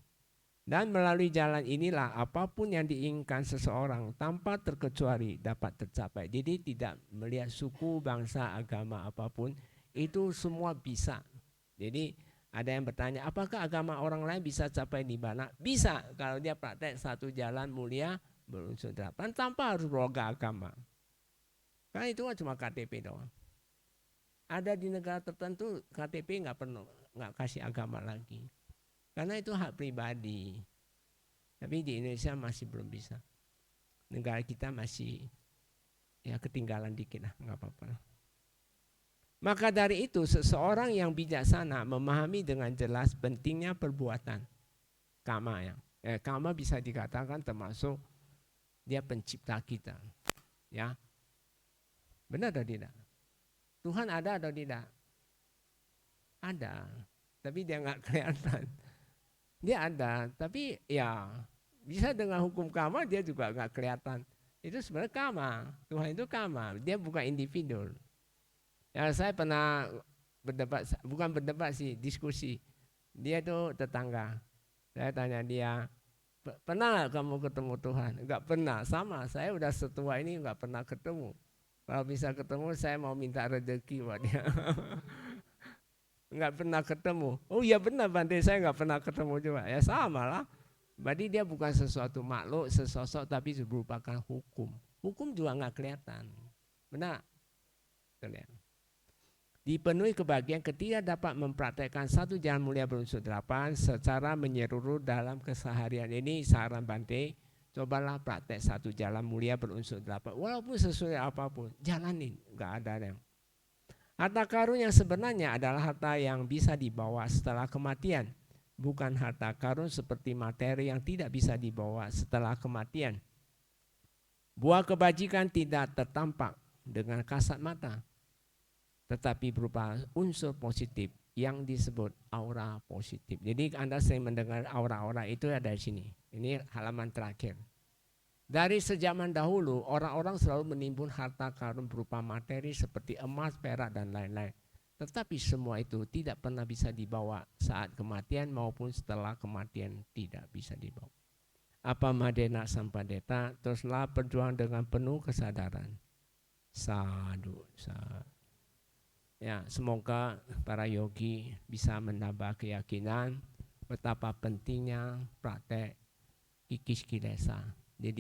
Dan melalui jalan inilah apapun yang diinginkan seseorang tanpa terkecuali dapat tercapai. Jadi tidak melihat suku, bangsa, agama apapun, itu semua bisa. Jadi ada yang bertanya, apakah agama orang lain bisa capai nibbana? Bisa kalau dia praktek satu jalan mulia berunsur 8 tanpa harus beragama agama. Karena itu cuma KTP doang. Ada di negara tertentu KTP nggak kasih agama lagi. Karena itu hak pribadi. Tapi di Indonesia masih belum bisa. Negara kita masih ya ketinggalan dikit lah, nggak apa-apa. Maka dari itu seseorang yang bijaksana memahami dengan jelas pentingnya perbuatan karma ya. Karma bisa dikatakan termasuk dia pencipta kita. Ya. Benar atau tidak? Tuhan ada atau tidak? Ada. Tapi dia nggak kelihatan. Dia ada, tapi ya bisa dengan hukum karma dia juga nggak kelihatan. Itu sebenarnya karma. Tuhan itu karma. Dia bukan individu. Ya, saya pernah bukan berdebat sih, diskusi. Dia tuh tetangga. Saya tanya dia, pernah gak kamu ketemu Tuhan? Enggak pernah, sama. Saya udah setua ini enggak pernah ketemu. Kalau bisa ketemu, saya mau minta rezeki buat dia. Enggak pernah ketemu. Oh iya benar Bante, saya enggak pernah ketemu juga. Ya sama lah. Berarti dia bukan sesuatu makhluk, sesosok, tapi merupakan hukum. Hukum juga enggak kelihatan. Benar? Kelihatan. Dipenuhi kebahagiaan ketika dapat mempraktekkan satu jalan mulia berunsur 8 secara menyeluruh dalam keseharian. Ini saran Bante, cobalah praktek satu jalan mulia berunsur 8. Walaupun sesuai apapun, jalanin, enggak ada yang. Harta karun yang sebenarnya adalah harta yang bisa dibawa setelah kematian, bukan harta karun seperti materi yang tidak bisa dibawa setelah kematian. Buah kebajikan tidak tertampak dengan kasat mata, tetapi berupa unsur positif yang disebut aura positif. Jadi Anda sering mendengar aura-aura itu ada di sini. Ini halaman terakhir. Dari sejaman dahulu orang-orang selalu menimbun harta karun berupa materi seperti emas, perak dan lain-lain. Tetapi semua itu tidak pernah bisa dibawa saat kematian maupun setelah kematian tidak bisa dibawa. Apa madena sampadeta, teruslah berjuang dengan penuh kesadaran. Sadu, sadu. Ya, semoga para yogi bisa menambah keyakinan betapa pentingnya praktek kikis kilesa. Jadi